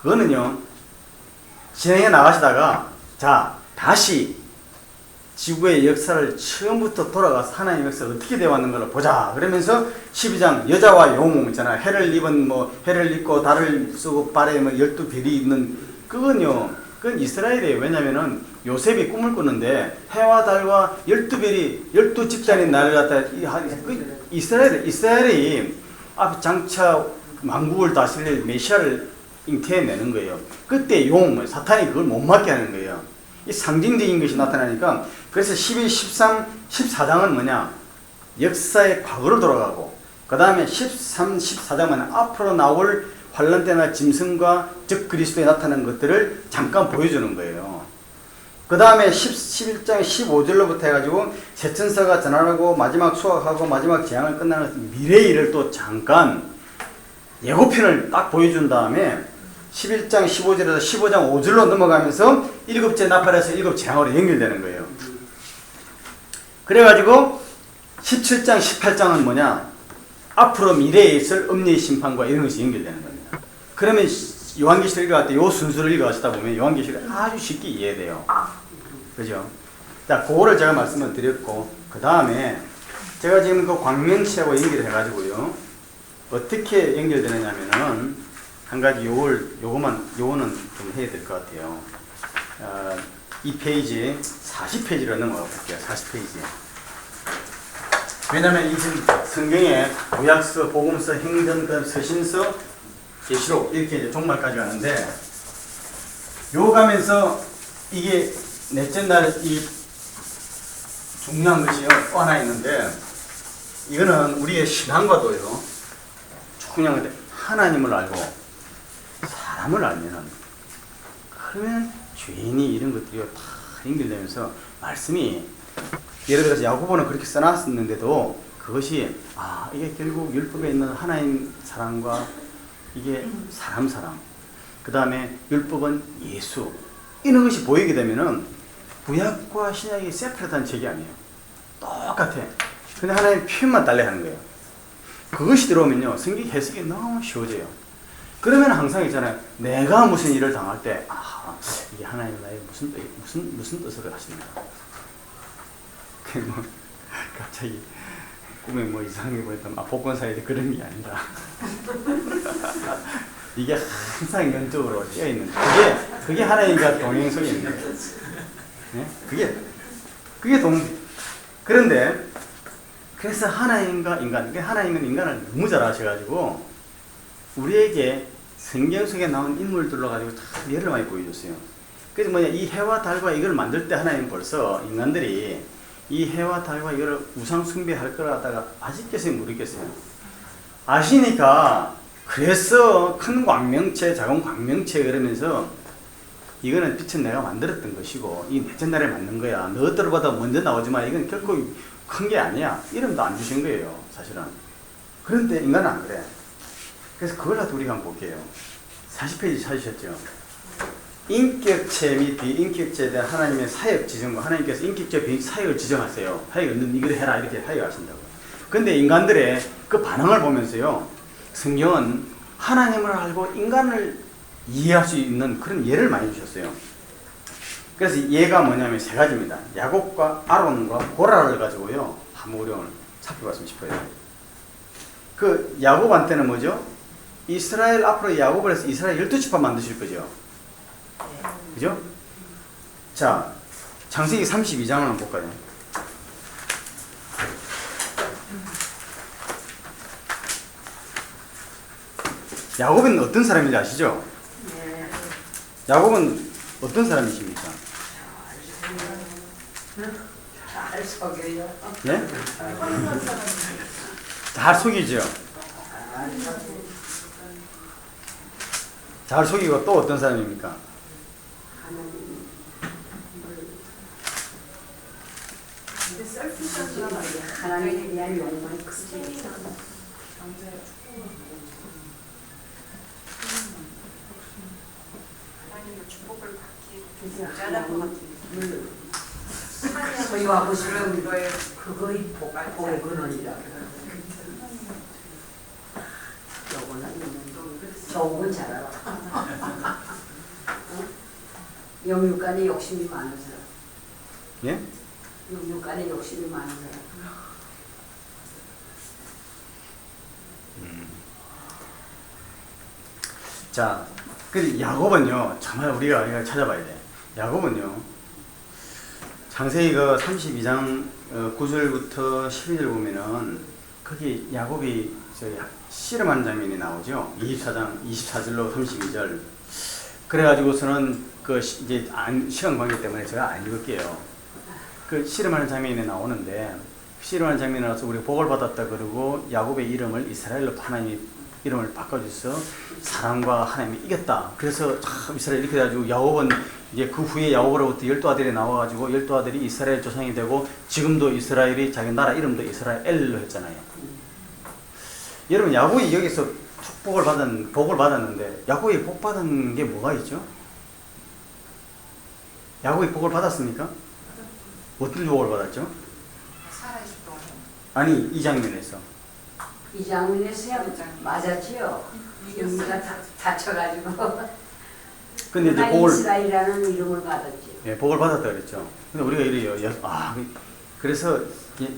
그거는요. 진행해 나가시다가 자 다시 지구의 역사를 처음부터 돌아가서 하나님의 역사가 어떻게 되어 왔는가를 보자. 그러면서 12장 여자와 여우몸 있잖아요. 해를 입은 해를 입고 달을 쓰고 발에 12별이 있는 그건요. 그건 이스라엘이에요. 왜냐면은 요셉이 꿈을 꾸는데 해와 달과 12별이 12집단이 나를 갖다 이스라엘이 앞 장차 왕국을 다스릴 메시아를 잉태해내는 거예요. 그때 사탄이 그걸 못 맡게 하는 거예요. 이 상징적인 것이 나타나니까 그래서 12, 13, 14장은 뭐냐? 역사의 과거로 돌아가고 그 다음에 13, 14장은 앞으로 나올 환란 때나 짐승과 즉 그리스도에 나타난 것들을 잠깐 보여주는 거예요. 그 다음에 11장 15절로부터 해가지고 새 천사가 전환하고 마지막 수확하고 마지막 재앙을 끝나는 미래의 일을 또 잠깐 예고편을 딱 보여준 다음에 11장 15절에서 15장 5절로 넘어가면서 7째 나팔에서 7 재앙으로 연결되는 거예요. 그래가지고 17장 18장은 뭐냐? 앞으로 미래에 있을 음녀의 심판과 이런 것이 연결되는 겁니다. 그러면 요한계시록 읽어갈 때 이 순서를 읽어가시다 보면 요한계시록이 아주 쉽게 이해돼요. 그죠? 자, 그거를 제가 말씀을 드렸고 그 다음에 제가 지금 그 광명시하고 연결해가지고요. 어떻게 연결되느냐면은 한 가지 요거는 좀 해야 될 것 같아요. 이 페이지 40페이지로 넘어가 볼게요. 40페이지. 왜냐면 이 성경에 구약서, 복음서, 행전서, 서신서, 계시록 이렇게 이제 종말까지 가는데 요 가면서 이게 넷째 날 이 중요한 것이 또 하나 있는데 이거는 우리의 신앙과도요. 중요한 건데 하나님을 알고 사람을 알면은 그러면 죄인이 이런 것들이 다 연결되면서 말씀이 예를 들어서 야고보는 그렇게 써놨었는데도 그것이 이게 결국 율법에 있는 하나님 사랑과 이게 사람 그 다음에 율법은 예수 이런 것이 보이게 되면은 구약과 신약이 세퍼레트한 책이 아니에요. 똑같아. 근데 하나님 표현만 달리 하는 거예요. 그것이 들어오면요 성경 해석이 너무 쉬워져요. 그러면 항상 있잖아요. 내가 무슨 일을 당할 때 이게 하나님 나의 무슨 뜻으로 하십니까? 뭐 갑자기 꿈에 뭐 이상하게 보였다면 복권 사야 돼 그런 게 아니라 이게 항상 영적으로 띄어 있는 그게 하나님과 동행성이 있는 거예요. 네? 그게 그런데 그래서 하나님과 인간, 하나님은 인간을 너무 잘 아셔가지고 우리에게 성경 속에 나온 인물들로 가지고 참 예를 많이 보여줬어요. 그래서 이 해와 달과 이걸 만들 때 하나님 벌써 인간들이 이 해와 달과 이걸 우상 숭배할 걸 갖다가 아시겠어요? 모르겠어요? 아시니까 그래서 큰 광명체, 작은 광명체 그러면서 이거는 빛은 내가 만들었던 것이고 이 넷째 날에 만든 거야. 너희들보다 먼저 나오지만 이건 결코 큰 게 아니야. 이름도 안 주신 거예요. 사실은. 그런데 인간은 안 그래. 그래서 그걸 갖고 우리가 한번 볼게요. 40페이지 찾으셨죠? 인격체 및 비인격체에 대한 하나님의 사역 지정과 하나님께서 인격체 비사역을 지정하세요. 사역을 이걸 해라 이렇게 사역하신다고. 근데 인간들의 그 반응을 보면서요. 성경은 하나님을 알고 인간을 이해할 수 있는 그런 예를 많이 주셨어요. 그래서 예가 뭐냐면 세 가지입니다. 야곱과 아론과 고라를 가지고요. 한번 우리 오늘 살펴봤으면 싶어요. 그 야곱한테는 뭐죠? 이스라엘 앞으로 야곱을 해서 이스라엘 12지파 만드실 거죠. 그죠? 자, 창세기 32장을 한번 볼까요? 야곱은 어떤 사람인지 아시죠? 야곱은 어떤 사람이십니까? 잘 속여요. 예? 잘 속이죠? 잘 속이고 또 어떤 사람입니까? 하나님에 대한 욕망이 크지. 하나님의 축복을 받기 그래서 잘하는 것 하나님을 소유하고 싶은 그거의 복의 근원이라. 좋은 건 잘 알아. 영육간에 욕심이 많은 사람. 예? 영육간에 욕심이 많은 사람. 자, 그 야곱은요, 정말 우리가 찾아봐야 돼. 야곱은요, 창세기 그 32장 9절부터 12절 보면은 거기 야곱이 씨름하는 장면이 나오죠. 24장 24절로 32절. 그래가지고서는 그 이제 시간 관계 때문에 제가 안 읽을게요. 그 씨름하는 장면이 나오는데 씨름하는 장면이 나와서 우리가 복을 받았다 그러고 야곱의 이름을 이스라엘로 하나님이 이름을 바꿔줘서 사랑과 하나님이 이겼다. 그래서 참 이스라엘 이렇게 해가지고 야곱은 이제 그 후에 야곱으로부터 12아들이 나와가지고 12아들이 이스라엘 조상이 되고 지금도 이스라엘이 자기 나라 이름도 이스라엘로 했잖아요. 여러분 야곱이 여기서 복을 받았는데 야곱이 복 받은 게 뭐가 있죠? 야곱이 복을 받았습니까? 어떤 복을 받았죠? 아니 이 장면에서 이 장면에서야 맞았지요. 우리가 다쳐가지고. 근데 이제 복을 이스라엘이라는 이름을 받았지. 예, 복을 받았다 그랬죠. 근데 우리가 이래요. 그래서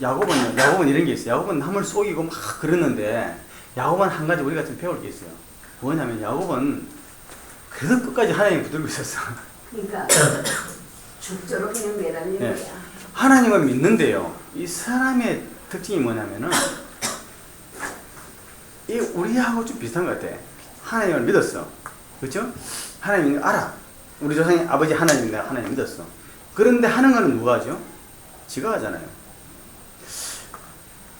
야곱은 이런 게 있어요. 야곱은 남을 속이고 막 그러는데 야곱은 한 가지 우리가 좀 배울 게 있어요. 뭐냐면 야곱은 그래도 끝까지 하나님 붙들고 있었어. 그러니까 죽도록 그냥 매달리는 네. 거야. 하나님을 믿는데요. 이 사람의 특징이 뭐냐면은 이 우리하고 좀 비슷한 것 같아. 하나님을 믿었어. 그렇죠? 하나님을 알아. 우리 조상의 아버지 하나님, 내가 하나님 믿었어. 그런데 하는 거는 누가 하죠? 지가 하잖아요.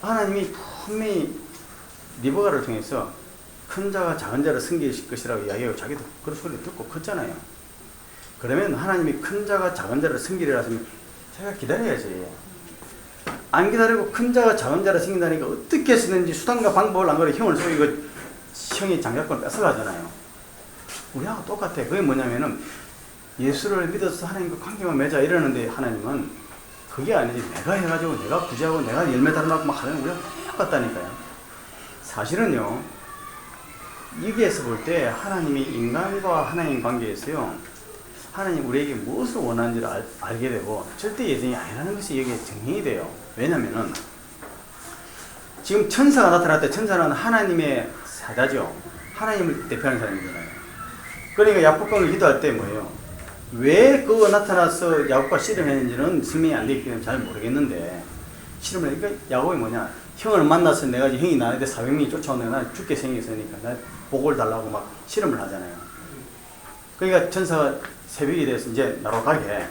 하나님이 분명히 리브가를 통해서 큰 자가 작은 자를 섬기실 것이라고 이야기하고 자기도 그런 소리를 듣고 컸잖아요. 그러면 하나님이 큰 자가 작은 자를 섬기리라 하시면 제가 기다려야지. 안 기다리고 큰 자가 작은 자를 섬긴다니까 어떻게 쓰는지 수단과 방법을 안 그래 형을 쏘이고 형이 장작권을 뺏어가잖아요. 우리하고 똑같아. 그게 뭐냐면은 예수를 믿어서 하나님과 관계만 맺자 이러는데 하나님은 그게 아니지. 내가 해가지고 내가 구제하고 내가 열매 달라고 막 하면 우리가 똑같다니까요. 사실은요, 여기에서 볼 때 하나님이 인간과 하나님 관계에서요, 하나님 우리에게 무엇을 원하는지를 알게 되고 절대 예정이 아니라는 것이 여기에 증명이 돼요. 왜냐면은 지금 천사가 나타날 때 천사는 하나님의 사자죠. 하나님을 대표하는 사람이잖아요. 그러니까 야곱과 기도할 때 뭐예요? 왜 그거 나타나서 야곱과 씨름했는지는 설명이 안 되기 때문에 잘 모르겠는데, 씨름을 하니까 야곱이 뭐냐, 형을 만나서 내가 형이 나한테 400명이 쫓아오는데 난 죽게 생겼으니까 나 복을 달라고 막 씨름을 하잖아요. 그러니까 천사가 새벽이 돼서 이제 나로 가게 해.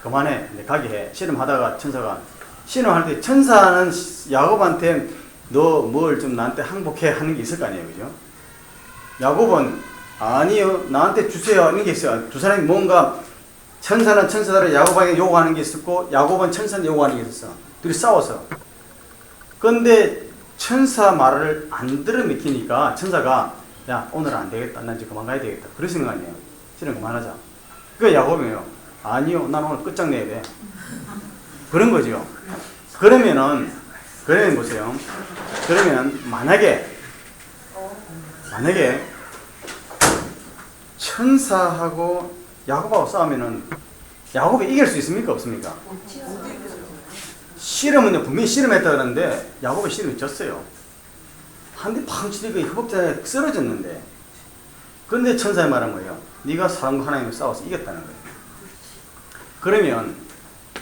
그만해. 이제 가게 해. 씨름하다가 천사가 씨름할 때 천사는 야곱한테 너 뭘 좀 나한테 항복해 하는 게 있을 거 아니에요. 그죠? 야곱은 아니요. 나한테 주세요. 이런 게 있어요. 두 사람이 뭔가 천사는 천사들을 야곱에게 요구하는 게 있었고 야곱은 천사한테 요구하는 게 있었어. 둘이 싸워서. 그런데 천사 말을 안 들어 믿기니까 천사가 야 오늘은 안 되겠다. 난 이제 그만 가야 되겠다. 그러시는 거 아니에요. 지금 그만하자. 그 야곱이에요. 아니요. 난 오늘 끝장내야 돼. 그런 거죠. 그러면 보세요. 그러면 만약에 천사하고 야곱하고 싸우면은 야곱이 이길 수 있습니까? 없습니까? 씨름은 분명히 씨름했다 그러는데 야곱이 씨름이 졌어요. 한 대 팡 치니까 허벅지에 쓰러졌는데, 그런데 천사의 말은 뭐예요? 네가 사람과 하나님을 싸워서 이겼다는 거예요.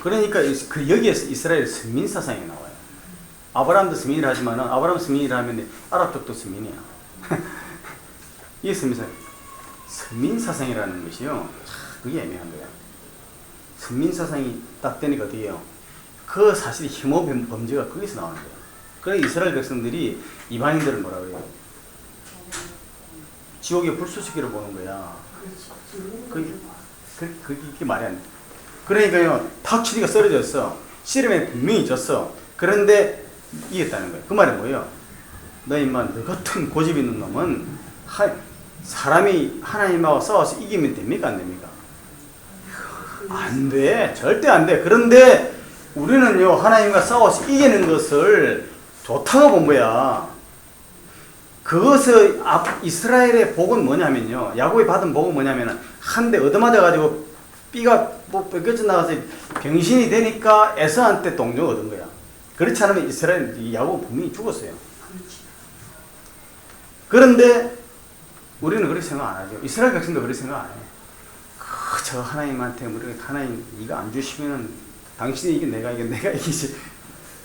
그러니까 여기에서 이스라엘 선민 사상이 나와요. 아브라함도 선민이라 하지만 아브라함 선민이라 하면 아랍 쪽도 선민이야. 이게 선민 사상이라는 것이요. 그게 애매한 거야. 선민 사상이 딱 되니까 어떻게 해요? 그 사실 혐오 범죄가 거기서 나오는 거예요. 그래서 이스라엘 백성들이 이방인들을 뭐라 그래요? 지옥의 불쏘시개로 보는 거야. 그게 말이 안 돼. 그러니까요, 탁 치니까 쓰러졌어. 씨름에 분명히 졌어. 그런데 이겼다는 거예요. 그 말이 뭐예요? 너 임마, 너 같은 고집 있는 놈은 사람이 하나님하고 싸워서 이기면 됩니까? 안 됩니까? 안 돼. 절대 안 돼. 그런데 우리는요, 하나님과 싸워서 이기는 것을 좋다고 본 거야. 그것을 이스라엘의 복은 뭐냐면요, 야곱이 받은 복은 뭐냐면은 한 대 얻어맞아가지고 삐가 뺏겨져 나가서 병신이 되니까 에서한테 동정 얻은 거야. 그렇지 않으면 이스라엘 야곱은 분명히 죽었어요. 그런데 우리는 그렇게 생각 안 하죠. 이스라엘 백성도 그렇게 생각 안 해요. 저 하나님한테 우리가 하나님 이거 안 주시면은 당신이 이게 내가 이기지.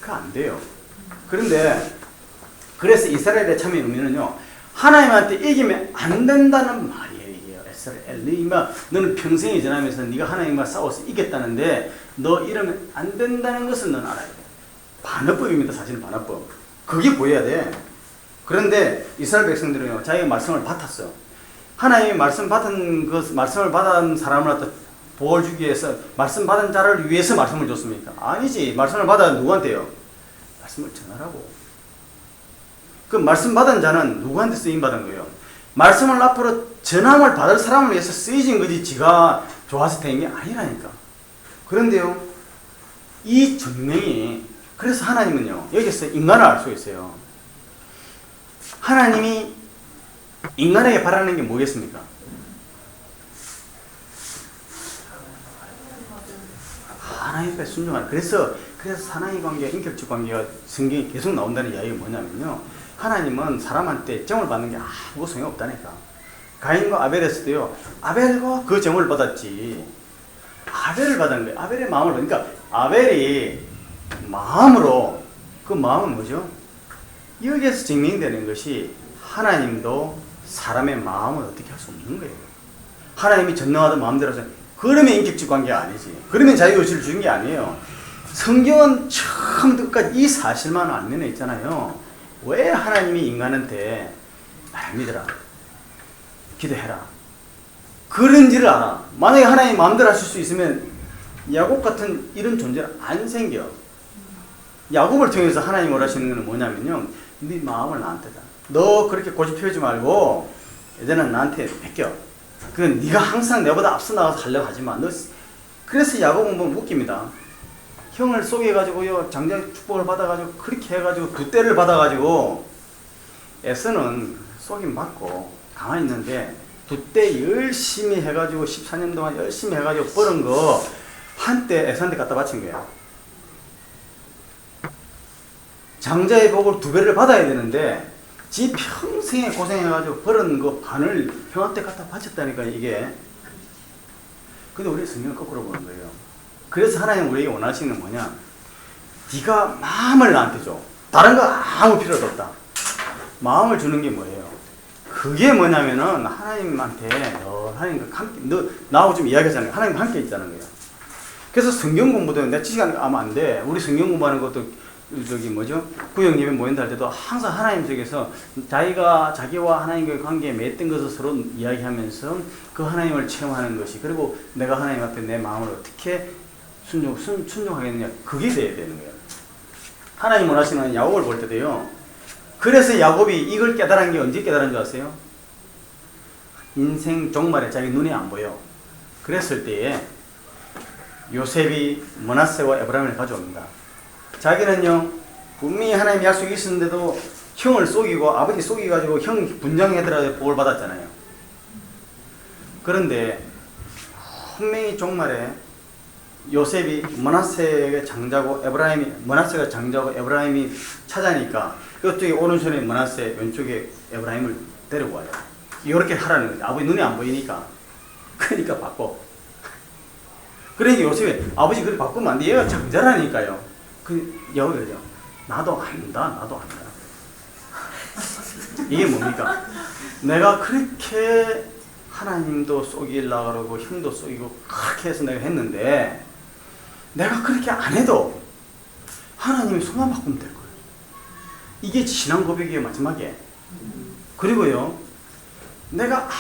그거 안 돼요. 그런데 그래서 이스라엘의 참의 의미는요, 하나님한테 이기면 안 된다는 말이에요. 이게 너는 평생이 지나면서 네가 하나님과 싸워서 이겼다는데 너 이러면 안 된다는 것을 넌 알아야 돼. 반어법입니다. 사실은 반어법. 그게 보여야 돼. 그런데 이스라엘 백성들은요, 자기가 말씀을 받았어. 하나님의 말씀을 받은 사람을 갖다 복을 주기 위해서 말씀 받은 자를 위해서 말씀을 줬습니까? 아니지. 말씀을 받아 누구한테요? 말씀을 전하라고. 그 말씀 받은 자는 누구한테 쓰임 받은 거예요? 말씀을 앞으로 전함을 받을 사람을 위해서 쓰여진 거지 지가 좋아서 된 게 아니라니까. 그런데요, 이 증명이, 그래서 하나님은요, 여기서 인간을 알 수 있어요. 하나님이 인간에게 바라는 게 뭐겠습니까? 하나님께 순종하는. 그래서 사나이 관계, 인격적 관계가 성경에 계속 나온다는 이야기가 뭐냐면요, 하나님은 사람한테 정을 받는 게 아무 소용이 없다니까. 가인과 아벨에서도요, 아벨과 그 정을 받았지, 아벨을 받은 거예요. 아벨의 마음을, 그러니까 아벨이 마음으로, 그 마음은 뭐죠? 여기에서 증명되는 것이 하나님도 사람의 마음을 어떻게 할 수 없는 거예요. 하나님이 전능하던 마음대로 해서, 그러면 인격적 관계가 아니지. 그러면 자유의지를 주는 게 아니에요. 성경은 처음부터 끝까지 이 사실만 알면 있잖아요. 왜 하나님이 인간한테 날 믿어라, 기도해라, 그런지를 알아. 만약에 하나님 마음대로 하실 수 있으면 야곱 같은 이런 존재는 안 생겨. 야곱을 통해서 하나님이 원하시는 것은 뭐냐면요, 네 마음을 나한테 다. 너 그렇게 고집 피우지 말고 이제는 나한테 맡겨. 그건 네가 항상 내보다 앞서 나가서 하려고 하지 마. 너. 그래서 야곱은 뭐 웃깁니다. 형을 속여가지고요, 장자의 축복을 받아가지고 그렇게 해가지고 두 대를 받아가지고, 에서는 속임 받고 가만히 있는데 두 대 열심히 해가지고 14년 동안 열심히 해가지고 벌은 거 한때 에서한테 갖다 바친 거야. 장자의 복을 두 배를 받아야 되는데 지 평생에 고생해가지고 벌은 거 반을 형한테 갖다 바쳤다니까, 이게. 근데 우리 성경은 거꾸로 보는 거예요. 그래서 하나님 우리에게 원하시는 건 뭐냐? 네가 마음을 나한테 줘. 다른 거 아무 필요도 없다. 마음을 주는 게 뭐예요? 그게 뭐냐면은 하나님한테 하나님과 함께, 너 나하고 좀 이야기하잖아요. 하나님과 함께 있다는 거예요. 그래서 성경 공부도 내 시간 하면 안 돼. 우리 성경 공부하는 것도 저기 뭐죠? 구역 예배 모인다 할 때도 항상 하나님 속에서 자기와 하나님과의 관계에 맺던 것을 서로 이야기하면서 그 하나님을 체험하는 것이, 그리고 내가 하나님 앞에 내 마음을 어떻게 순종하겠느냐, 그게 돼야 되는 거예요. 하나님 원하시는 야곱을 볼 때도요. 그래서 야곱이 이걸 깨달은 게 언제 깨달은 줄 아세요? 인생 종말에 자기 눈이 안 보여. 그랬을 때에 요셉이 므낫세와 에브라임을 가져옵니다. 자기는요, 분명히 하나님 약속이 있었는데도 형을 속이고 아버지 속이가지고 형 분장해들어 복을 받았잖아요. 그런데 분명히 종말에 요셉이 므낫세가 장자고 므낫세가 장자고 에브라임이 차자니까 이쪽에 오른손에 므낫세, 왼쪽에 에브라임을 데리고 와요. 이렇게 하라는 거죠. 아버지 눈이 안 보이니까. 그러니까 바꿔. 그러니까 요셉이 아버지 그렇게 바꾸면 안 돼. 얘가 장자라니까요. 여기 그러죠. 나도 안다. 이게 뭡니까? 내가 그렇게 하나님도 속이려고 그러고 형도 속이고 그렇게 해서 내가 했는데, 내가 그렇게 안 해도 하나님이 손만 바꾸면 될 거예요. 이게 신앙 고백이에요, 마지막에. 그리고요, 내가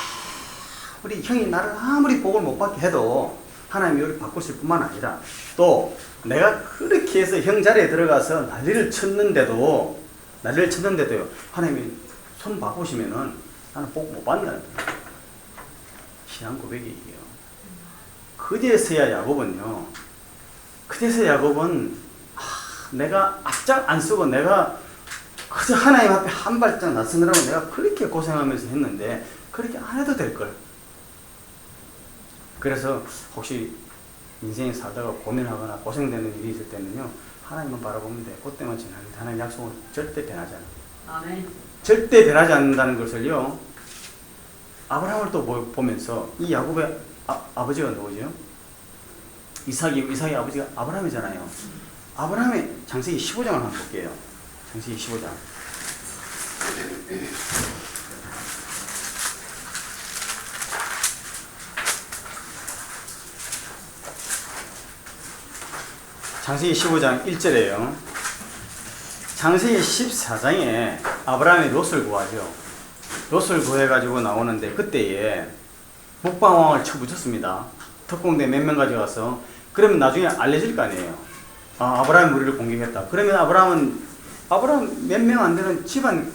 우리 형이 나를 아무리 복을 못 받게 해도 하나님이 이렇게 바꾸실 뿐만 아니라, 또 내가 그렇게 해서 형 자리에 들어가서 난리를 쳤는데도요, 하나님이 손 바꾸시면은 나는 복 못 받는다는 거예요. 신앙 고백이 이게요. 그제서야 야곱은 내가 앞장 안 쓰고 내가 그저 하나님 앞에 한 발짝 나서느라고 내가 그렇게 고생하면서 했는데 그렇게 안 해도 될걸. 그래서 혹시 인생에 살다가 고민하거나 고생되는 일이 있을 때는요, 하나님만 바라보면 돼. 그때만 지나는데 하나님 약속은 절대 변하지 않아요. 아멘. 절대 변하지 않는다는 것을요, 아브라함을 또 보면서, 이 야곱의 아버지가 누구죠? 이삭의 아버지가 아브라함이잖아요. 아브라함의 창세기 15장을 한번 볼게요. 창세기 15장. 창세기 15장 1절에요. 창세기 14장에 아브라함이 롯을 구하죠. 롯을 구해가지고 나오는데, 그때에 북방왕을 쳐붙였습니다. 특공대 몇 명 가져가서. 그러면 나중에 알려질 거 아니에요. 아브라함이 우리를 공격했다. 그러면 아브라함 몇 명 안 되는 집안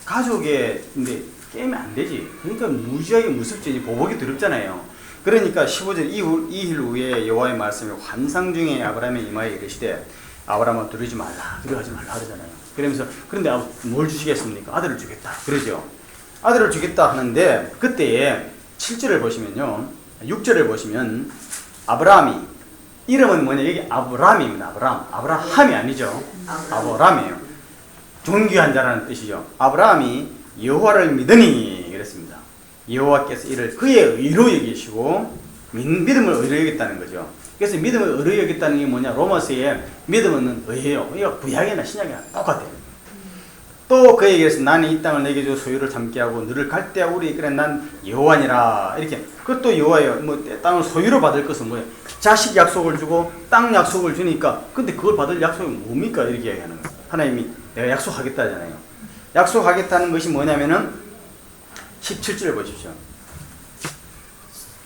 가족인데 게임이 안 되지. 그러니까 무지하게 무섭지. 보복이 두렵잖아요. 그러니까 15절 이일 후에 여호와의 말씀이 환상 중에 아브라함의 이마에 이르시되, 아브라함아 두려워하지 말라 그러잖아요. 그러면서, 그런데 뭘 주시겠습니까? 아들을 주겠다 그러죠. 아들을 주겠다 하는데, 그때에 7절을 보시면요, 6절을 보시면 아브라함이, 이름은 뭐냐, 여기 아브라함입니다. 아브라함이 아니죠. 아브라함이에요. 존귀한 자라는 뜻이죠. 아브라함이 여호와를 믿으니 그랬습니다. 여호와께서 이를 그의 의로 여기시고 믿음을 의로 여겼다는 거죠. 그래서 믿음을 의로 여겼다는 게 뭐냐? 로마서에 믿음은 의예요. 이거 구약이나 신약이나 똑같아요. 또 그에게서 나는 이 땅을 내게 줘 소유를 삼게 하고 너를 갈대하고 우리 그래 난 여호와니라 이렇게. 그것도 여호와예요. 뭐 땅을 소유로 받을 것은 뭐예요? 자식 약속을 주고 땅 약속을 주니까 근데 그걸 받을 약속이 뭡니까? 이렇게 얘기하는 거예요. 하나님이 내가 약속하겠다잖아요. 약속하겠다는 것이 뭐냐면은 17절 보십시오.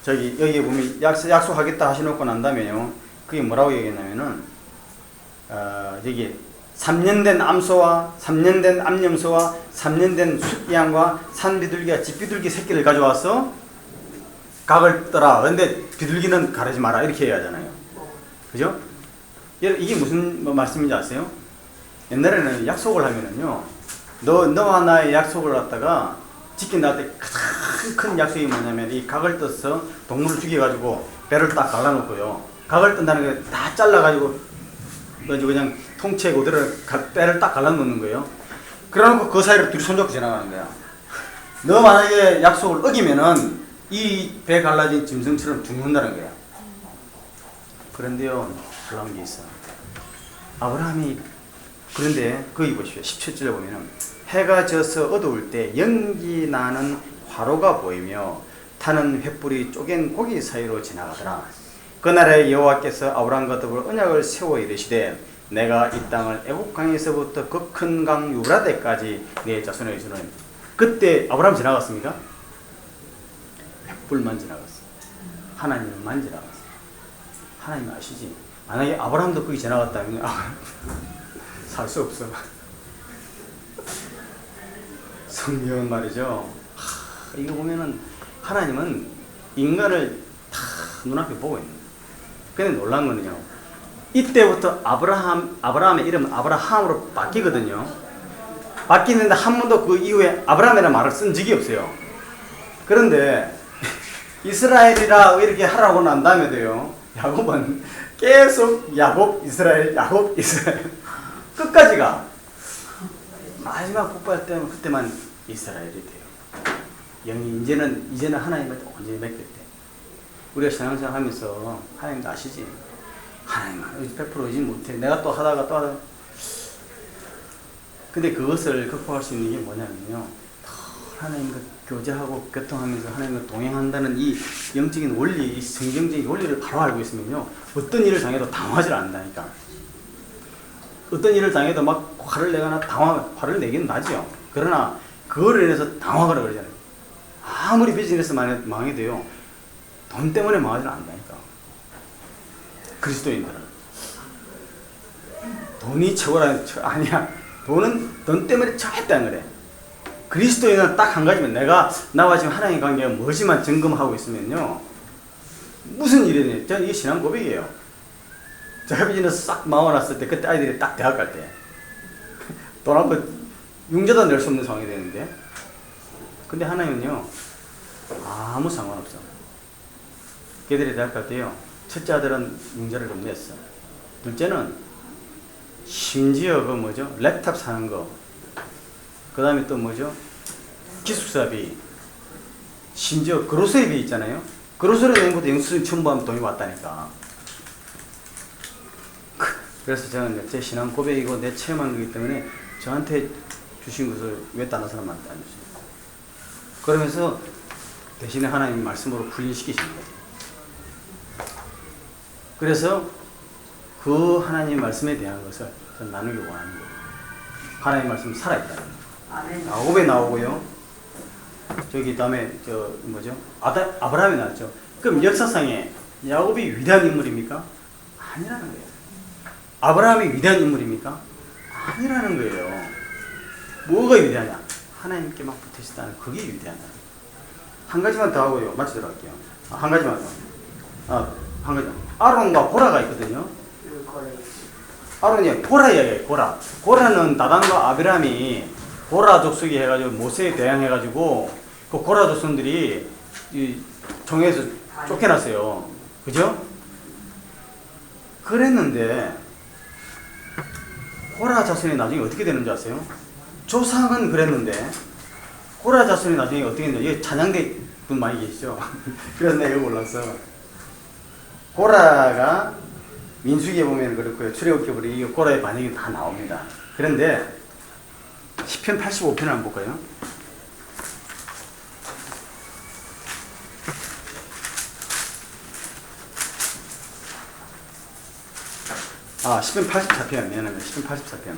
저기 여기 보면 약속하겠다 하시놓고 난 다음에요. 그게 뭐라고 얘기했냐면은 여기 3년 된 암소와 3년 된 암염소와 3년 된 숫양과 산비둘기와 집비둘기 새끼를 가져와서 각을 떠라. 그런데 비둘기는 가르지 마라. 이렇게 해야 하잖아요. 그죠? 이게 무슨 말씀인지 아세요? 옛날에는 약속을 하면은요. 너와 나의 약속을 갖다가 지킨다 할 때 가장 큰 약속이 뭐냐면 이 각을 떠서 동물을 죽여가지고 배를 딱 갈라놓고요. 각을 뜬다는 게 다 잘라가지고 그냥 통째 그대로 배를 딱 갈라놓는 거예요. 그래놓고 그 사이를 둘이 손잡고 지나가는 거야. 너 만약에 약속을 어기면은 이 배 갈라진 짐승처럼 죽는다는 거야. 그런데요, 놀라운 게 있어. 아브라함이 그런데 거기 보십시오. 17절에 보면은 해가 져서 어두울 때 연기 나는 화로가 보이며 타는 횃불이 쪼갠 고기 사이로 지나가더라. 그날에 여호와께서 아브라함과 더불어 언약을 세워 이르시되 내가 이 땅을 애국강에서부터 그 큰 강 유브라데까지 내 자손에게 주노니. 그때 아브라함 지나갔습니까? 횃불만 지나갔어. 하나님만 지나갔어. 하나님 아시지? 만약에 아브라함도 거기 지나갔다면 살 수 없어. 성경은 말이죠. 이거 보면은 하나님은 인간을 다 눈앞에 보고 있는 거예요. 근데 놀란 거는요. 이때부터 아브라함의 이름은 아브라함으로 바뀌거든요. 바뀌는데 한 번도 그 이후에 아브라함이라는 말을 쓴 적이 없어요. 그런데 이스라엘이라 이렇게 하라고 난 다음에도요. 야곱은 계속 야곱 이스라엘 끝까지가 마지막 복받을 때는 그때만 이스라엘이 돼요. 영이 이제는 하나님을 완전히 맺게 돼. 우리가 신앙생활 하면서 하나님도 아시지? 하나님 100% 의지 못해. 내가 또 하다가 근데 그것을 극복할 수 있는 게 뭐냐면요. 하나님과 교제하고 교통하면서 하나님과 동행한다는 이 영적인 원리, 이 성경적인 원리를 바로 알고 있으면요. 어떤 일을 당해도 당하지 않는다니까. 어떤 일을 당해도 막 화를 내거나 화를 내긴 나죠. 그러나 그거를 인해서 당하거나 그러잖아요. 아무리 비즈니스 망해도요. 돈 때문에 망하지는 않는다니까. 그리스도인들은. 돈이 최고라는 아니야. 돈 때문에 처했다는 거래. 그리스도인은 딱 한 가지면 나와 지금 하나님 관계가 뭐지만 점검하고 있으면요. 무슨 일이니? 저는 이게 신앙 고백이에요. 제가 비즈니스 싹 망해놨을 때 그때 아이들이 딱 대학 갈 때 돈 한번 융자도 낼 수 없는 상황이 되는데 근데 하나님은요. 아무 상관없어. 걔들이 대학 갈 때요. 첫째 아들은 융자를 좀 냈어. 둘째는 심지어 랩탑 사는 거. 그 다음에 또 기숙사비. 심지어 그로서리비 있잖아요. 그로서리 내는 것도 영수증 첨부하면 돈이 왔다니까. 그래서 저는 제 신앙 고백이고 내 체험한 거기 때문에 저한테 주신 것을 왜 다른 사람한테 안 주세요? 그러면서 대신에 하나님 말씀으로 훈련시키시는 거죠. 그래서 그 하나님 말씀에 대한 것을 저는 나누기 원하는 거예요. 하나님 말씀이 살아있다는 거예요. 야곱에 나오고요. 저기 다음에 아브라함이 나왔죠. 그럼 역사상에 야곱이 위대한 인물입니까? 아니라는 거예요. 아브라함이 위대한 인물입니까? 아니라는 거예요. 뭐가 위대하냐? 하나님께 막 붙으시다는 그게 위대하다. 한 가지만 더 하고요. 마치도록 할게요. 한 가지만 더. 한 가지. 아론과 보라가 있거든요. 아론이 보라 이야기예요. 보라는 다단과 아비람이 보라 족속이 해가지고 모세에 대항해가지고 그 보라 족속들이 이 종에서 쫓겨났어요. 그죠? 그랬는데 보라 자손이 나중에 어떻게 되는지 아세요? 조상은 그랬는데 고라 자손이 나중에 어떻게 했냐? 여기 찬양대 분 많이 계시죠? 그래서 내가 여기 올라서 고라가 민수기에 보면 그렇고요. 출애굽기에 보면 이 고라의 반역이 다 나옵니다. 그런데 시편 85편을 한번 볼까요? 시편 84편 미안합니다. 시편 84편.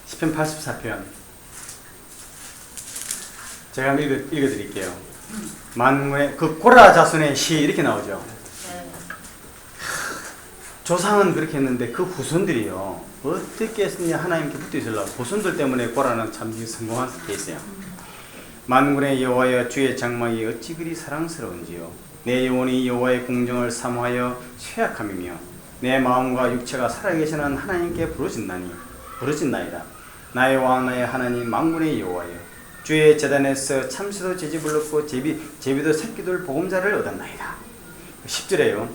시편 84편. 제가 한번 읽어드릴게요. 만군의 그 고라 자손의 시 이렇게 나오죠. 조상은 그렇게 했는데 그 후손들이요 어떻게 했느냐 하나님께 붙어 있으려고 후손들 때문에 고라는 참 성공한 케이스예요. 만군의 여호와여 주의 장막이 어찌 그리 사랑스러운지요. 내 영혼이 여호와의 공정을 사모하여 쇠약함이며 내 마음과 육체가 살아계시는 하나님께 부르짖나이다. 나의 왕 나의 하나님 만군의 여호와여 주의 제단에서 참새도 제집을 얻고 제비도 새끼들 보금자를 얻었나이다. 10절에요.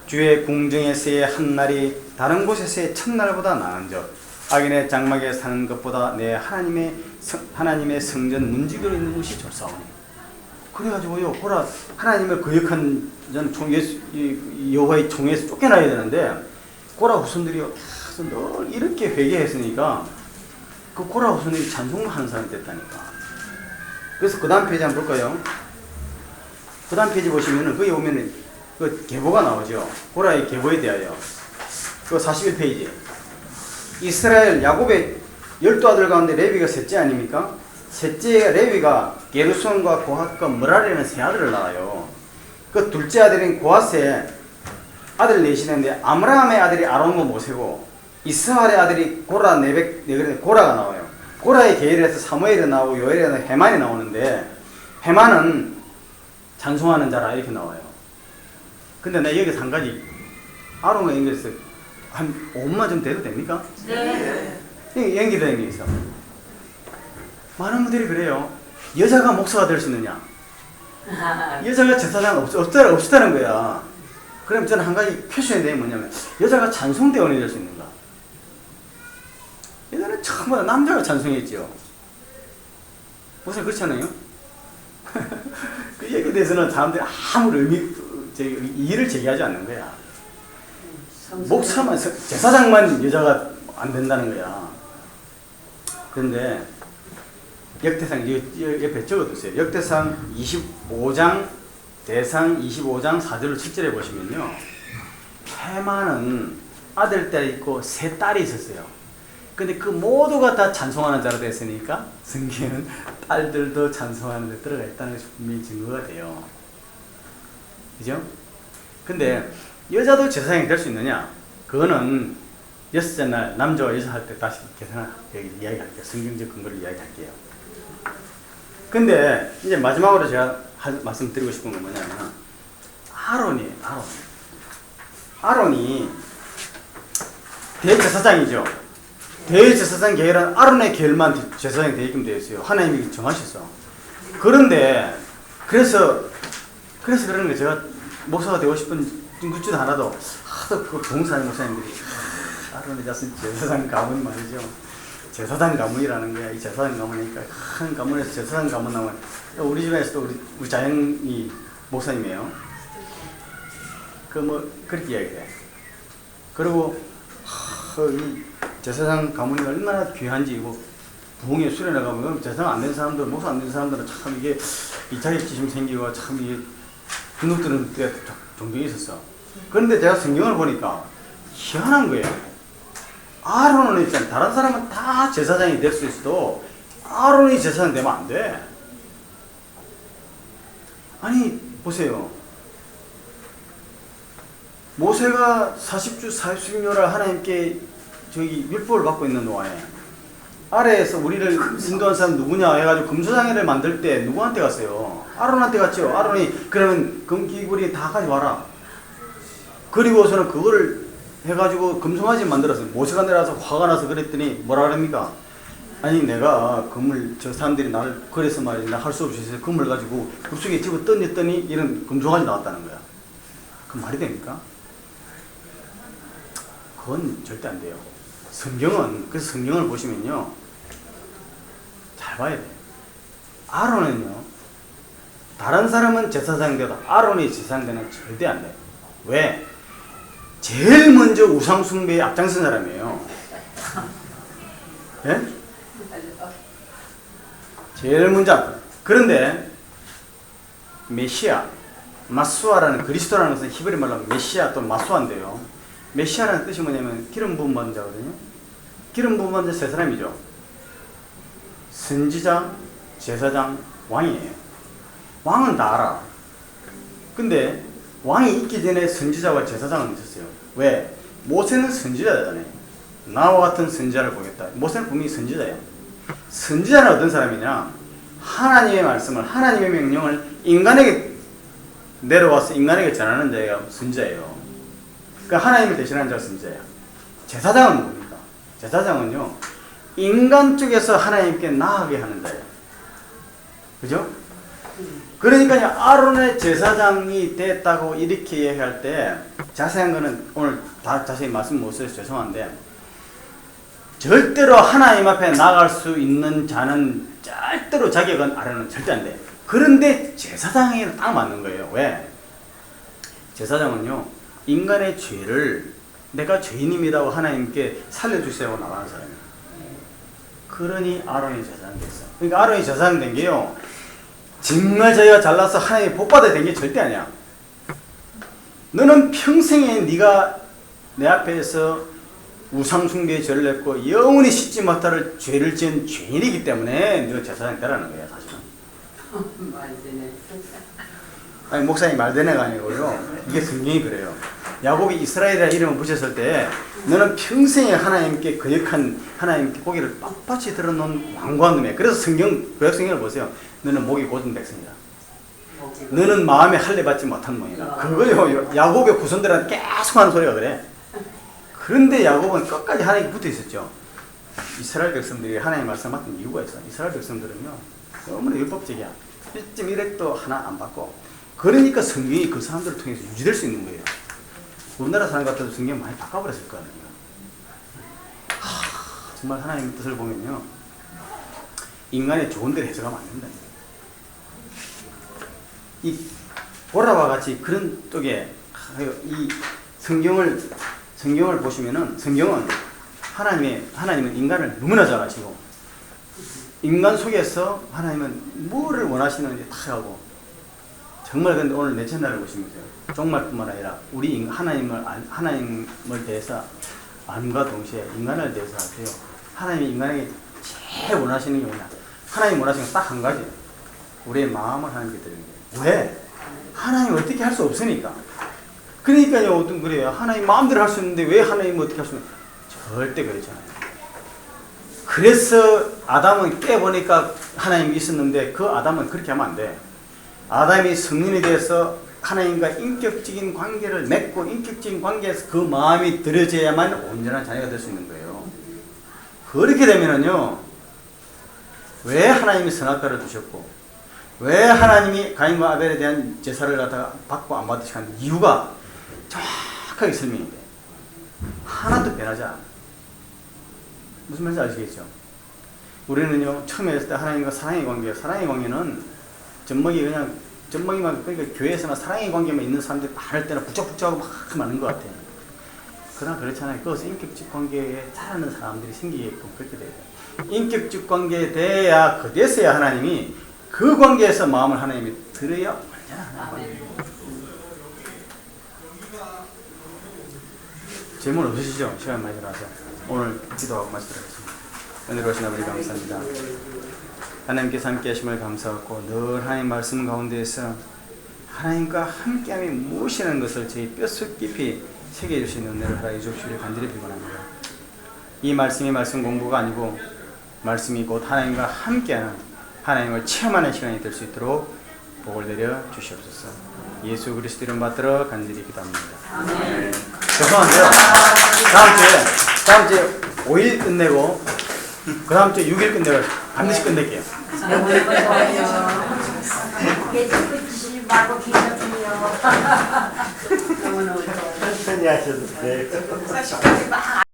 주의 궁정에서의 한 날이 다른 곳에서의 첫날보다 나은즉 악인의 장막에 사는 것보다 내 하나님의 성전 문지기로 있는 것이 좋사오니. 그래가지고요 고라 하나님을 거역한 여호와의 총에서 쫓겨나야 되는데 고라 후손들이요 계속 늘 이렇게 회개했으니까 그 고라 후손들이 찬송하는 사람이 됐다니까. 그래서 그 다음 페이지 한번 볼까요? 그 다음 페이지 보시면은 거기 보면은 그 계보가 나오죠. 고라의 계보에 대하여. 그 41페이지. 이스라엘 야곱의 12아들 가운데 레위가 셋째 아닙니까? 셋째 레위가 게르손과 고핫과 므라리라는 세 아들을 낳아요. 그 둘째 아들인 고핫의 아들 넷이는데 아므라함의 아들이 아론과 모세고 이스라엘의 아들이 고라가 나와요. 고라의 계열에서 사무엘이 나오고 요엘에서 헤만이 나오는데 헤만은 찬송하는 자라 이렇게 나와요. 근데 나 여기서 한 가지 아론과 연결해서 한 5분만 좀 돼도 됩니까? 네. 연결되는 게 있어. 많은 분들이 그래요. 여자가 목사가 될 수 있느냐? 여자가 제사장 없다는 거야. 그럼 저는 한 가지 표시해야 되는 게 뭐냐면 여자가 찬송대원이 될 수 있는가? 예전에 처음부터 남자가 찬송했죠. 목사 그렇지 않아요? 그 얘기에 대해서는 사람들이 아무런 이의를 제기하지 않는 거야. 목사만, 제사장만 여자가 안 된다는 거야. 그런데 역대상 옆에 적어두세요. 역대상 25장 대상 25장 4절로 7절에 보시면요. 헤만은 아들, 딸이 있고 세 딸이 있었어요. 근데 그 모두가 다 찬송하는 자로 됐으니까 성경은 딸들도 찬송하는 데 들어가 있다는 것이 분명히 증거가 돼요. 그죠? 근데 여자도 제사장이 될 수 있느냐? 그거는 여섯째 날 남자와 여자 할 때 다시 이야기할게요. 성경적 근거를 이야기할게요. 근데 이제 마지막으로 제가 말씀드리고 싶은 건 뭐냐면 아론이 대제사장이죠. 대제사장 계열은 아론의 계열만 제사장이 되게끔 되어 있어요. 하나님이 정하셨어. 그런데 그래서 그러는 거 제가 목사가 되고 싶은 묻지도 않아도 하도 그 봉사하는 목사님들이 아론의 자손 제사장 가문 말이죠. 제사장 가문이라는 거야. 이 제사장 가문이니까 큰 가문에서 제사장 가문 나오면 우리 집에서도 우리 자연이 목사님이에요. 그렇게 이야기해. 그리고 이 제사장 가문이 얼마나 귀한지 부흥에 수련회 가면 제사장 안 된 사람들, 목사 안 된 사람들은 참 이게 이 자격지심 생기고 참 이게 주눅드는 때가 종종 있었어. 그런데 제가 성경을 보니까 희한한 거예요. 아론은 일단 다른 사람은 다 제사장이 될 수 있어도 아론이 제사장 되면 안 돼. 아니 보세요. 모세가 40주 40ኞ를 하나님께 율법을 받고 있는 동안에 아래에서 우리를 인도한 사람 누구냐 해가지고 금소장회를 만들 때 누구한테 갔어요? 아론한테 갔죠. 아론이 그러면 금기구리 다 가져와라. 그리고서는 그거를 해가지고 금송아지 만들었어요. 모세가 내려와서 화가 나서 그랬더니 뭐라 그럽니까? 아니 내가 금을 저 사람들이 나를 그래서 말이야 나 할 수 없이 해서 금을 가지고 급속에 집어 던졌더니 이런 금송아지 나왔다는 거야. 그 말이 됩니까? 그건 절대 안 돼요. 그래서 성경을 보시면요. 잘 봐야 돼요. 아론은요. 다른 사람은 제사장 되도 아론이 제사장 되는 절대 안 돼요. 왜? 제일 먼저 우상숭배에 앞장선 사람이에요. 예? 제일 먼저. 그런데 메시아, 마수아라는 그리스도라는 것은 히브리 말로 메시아 또 마수아인데요. 메시아라는 뜻이 뭐냐면 기름 부음 받은 자거든요. 기름 부음 받은 자 세 사람이죠. 선지자, 제사장, 왕이에요. 왕은 다 알아. 근데 왕이 있기 전에 선지자와 제사장은 있었어요. 왜? 모세는 선지자잖아요. 나와 같은 선지자를 보겠다. 모세는 분명히 선지자예요. 선지자는 어떤 사람이냐? 하나님의 말씀을, 하나님의 명령을 인간에게 내려와서 인간에게 전하는 자가 선지자예요. 그러니까 하나님을 대신하는 자가 선지자예요. 제사장은 뭡니까? 제사장은요, 인간 쪽에서 하나님께 나아가게 하는 자예요. 그죠? 그러니까 아론의 제사장이 됐다고 이렇게 얘기할 때 자세한 거는 오늘 다 자세히 말씀 못 드려서 죄송한데, 절대로 하나님 앞에 나갈 수 있는 자는 절대로 자격은 아론은 절대 안 돼. 그런데 제사장에는 딱 맞는 거예요. 왜? 제사장은요, 인간의 죄를 내가 죄인입니다고 하나님께 살려주세요 나가는 사람이에요. 그러니 아론이 제사장 됐어. 그러니까 아론이 제사장 된 게요, 정말 자기가 잘나서 하나님이 복받아야 된 게 절대 아니야. 너는 평생에 네가 내 앞에서 우상숭배에 죄를 했고 영원히 씻지 못할 죄를 지은 죄인이기 때문에 너가 제사장 되라는 거야, 사실은. 말되네. 아니, 목사님 말되네가 아니고요. 이게 성경이 그래요. 야곱이 이스라엘이라는 이름을 붙였을 때 너는 평생에 하나님께 거역한, 하나님께 고개를 빳빳이 들어놓은 완고한 놈이야. 그래서 구약 성경을 보세요. 너는 목이 곧은 백성이다. 너는 마음에 할례 받지 못한 놈이다. 그거요. 야곱의 후손들한테 계속 하는 소리가 그래. 그런데 야곱은 끝까지 하나님께 붙어 있었죠. 이스라엘 백성들이 하나님 말씀 맡은 이유가 있어. 이스라엘 백성들은요, 너무나 율법적이야. 1.1핵도 하나 안 받고. 그러니까 성경이 그 사람들을 통해서 유지될 수 있는 거예요. 우리나라 사람 같아도 성경 많이 바꿔버렸을 거 아니에요. 정말 하나님의 뜻을 보면요, 인간의 좋은 대로 해석하면 안 된다. 이 보라와 같이 그런 쪽에 이 성경을 보시면은, 성경은 하나님은 인간을 너무나 잘 아시고, 인간 속에서 하나님은 뭐를 원하시는지 다 하고, 정말 근데 오늘 내 채널을 보시면서요, 종말뿐만 아니라 우리 하나님을 대해서 안과 동시에 인간을 대해서 아세요. 하나님이 인간에게 제일 원하시는 게 뭐냐? 하나님 원하시는 건 딱 한 가지. 우리의 마음을 하나님께 드리는 거예요. 왜? 하나님 어떻게 할 수 없으니까. 그러니까요, 어떤 그래요. 하나님 마음대로 할 수 있는데 왜 하나님 어떻게 할 수 있는? 절대 그렇지 않아요. 그래서 아담은 깨보니까 하나님이 있었는데 그 아담은 그렇게 하면 안 돼. 아담이 성인이 돼서 하나님과 인격적인 관계를 맺고 인격적인 관계에서 그 마음이 들어져야만 온전한 자녀가 될 수 있는 거예요. 그렇게 되면은요, 왜 하나님이 선악과를 주셨고, 왜 하나님이 가인과 아벨에 대한 제사를 갖다가 받고 안 받듯이 하는 이유가 정확하게 설명이 돼. 하나도 변하지 않아. 무슨 말인지 아시겠죠? 우리는요, 처음에 했을 때 하나님과 사랑의 관계예요. 사랑의 관계는 젖먹이만, 그러니까 교회에서나 사랑의 관계만 있는 사람들이 많을 때는 북적북적하고 막 많은 것 같아요. 그러나 그렇잖아요. 그것은 인격적 관계에 잘하는 사람들이 생기게끔 그렇게 돼요. 인격적 관계에 대해야, 그대서야 하나님이 그 관계에서 마음을 하나님이 들어야 완전한 관계예요. 질문 없으시죠? 시간 많이 들어와서 오늘 기도하고 말씀드리겠습니다. 은혜로우신 아버지 감사합니다. 하나님께서 함께 하심을 감사하고 늘 하나님 말씀 가운데에서 하나님과 함께함이 무엇이라는 것을 저희 뼛속 깊이 새겨주시는 은혜를 하여 주시기를 간절히 비원합니다. 이 말씀이 말씀 공부가 아니고 말씀이 곧 하나님과 함께하는, 하나님을 체험하는 시간이 될 수 있도록 복을 내려 주시옵소서. 예수 그리스도 이름 받들어 간절히 기도합니다. 네. 죄송한데요, 다음 주에 5일 끝내고 그 다음 주에 6일 끝내고 반드시 끝낼게요. 깨끗이 말고 기다려요. 천천히 하셔도 돼요. 40까지 막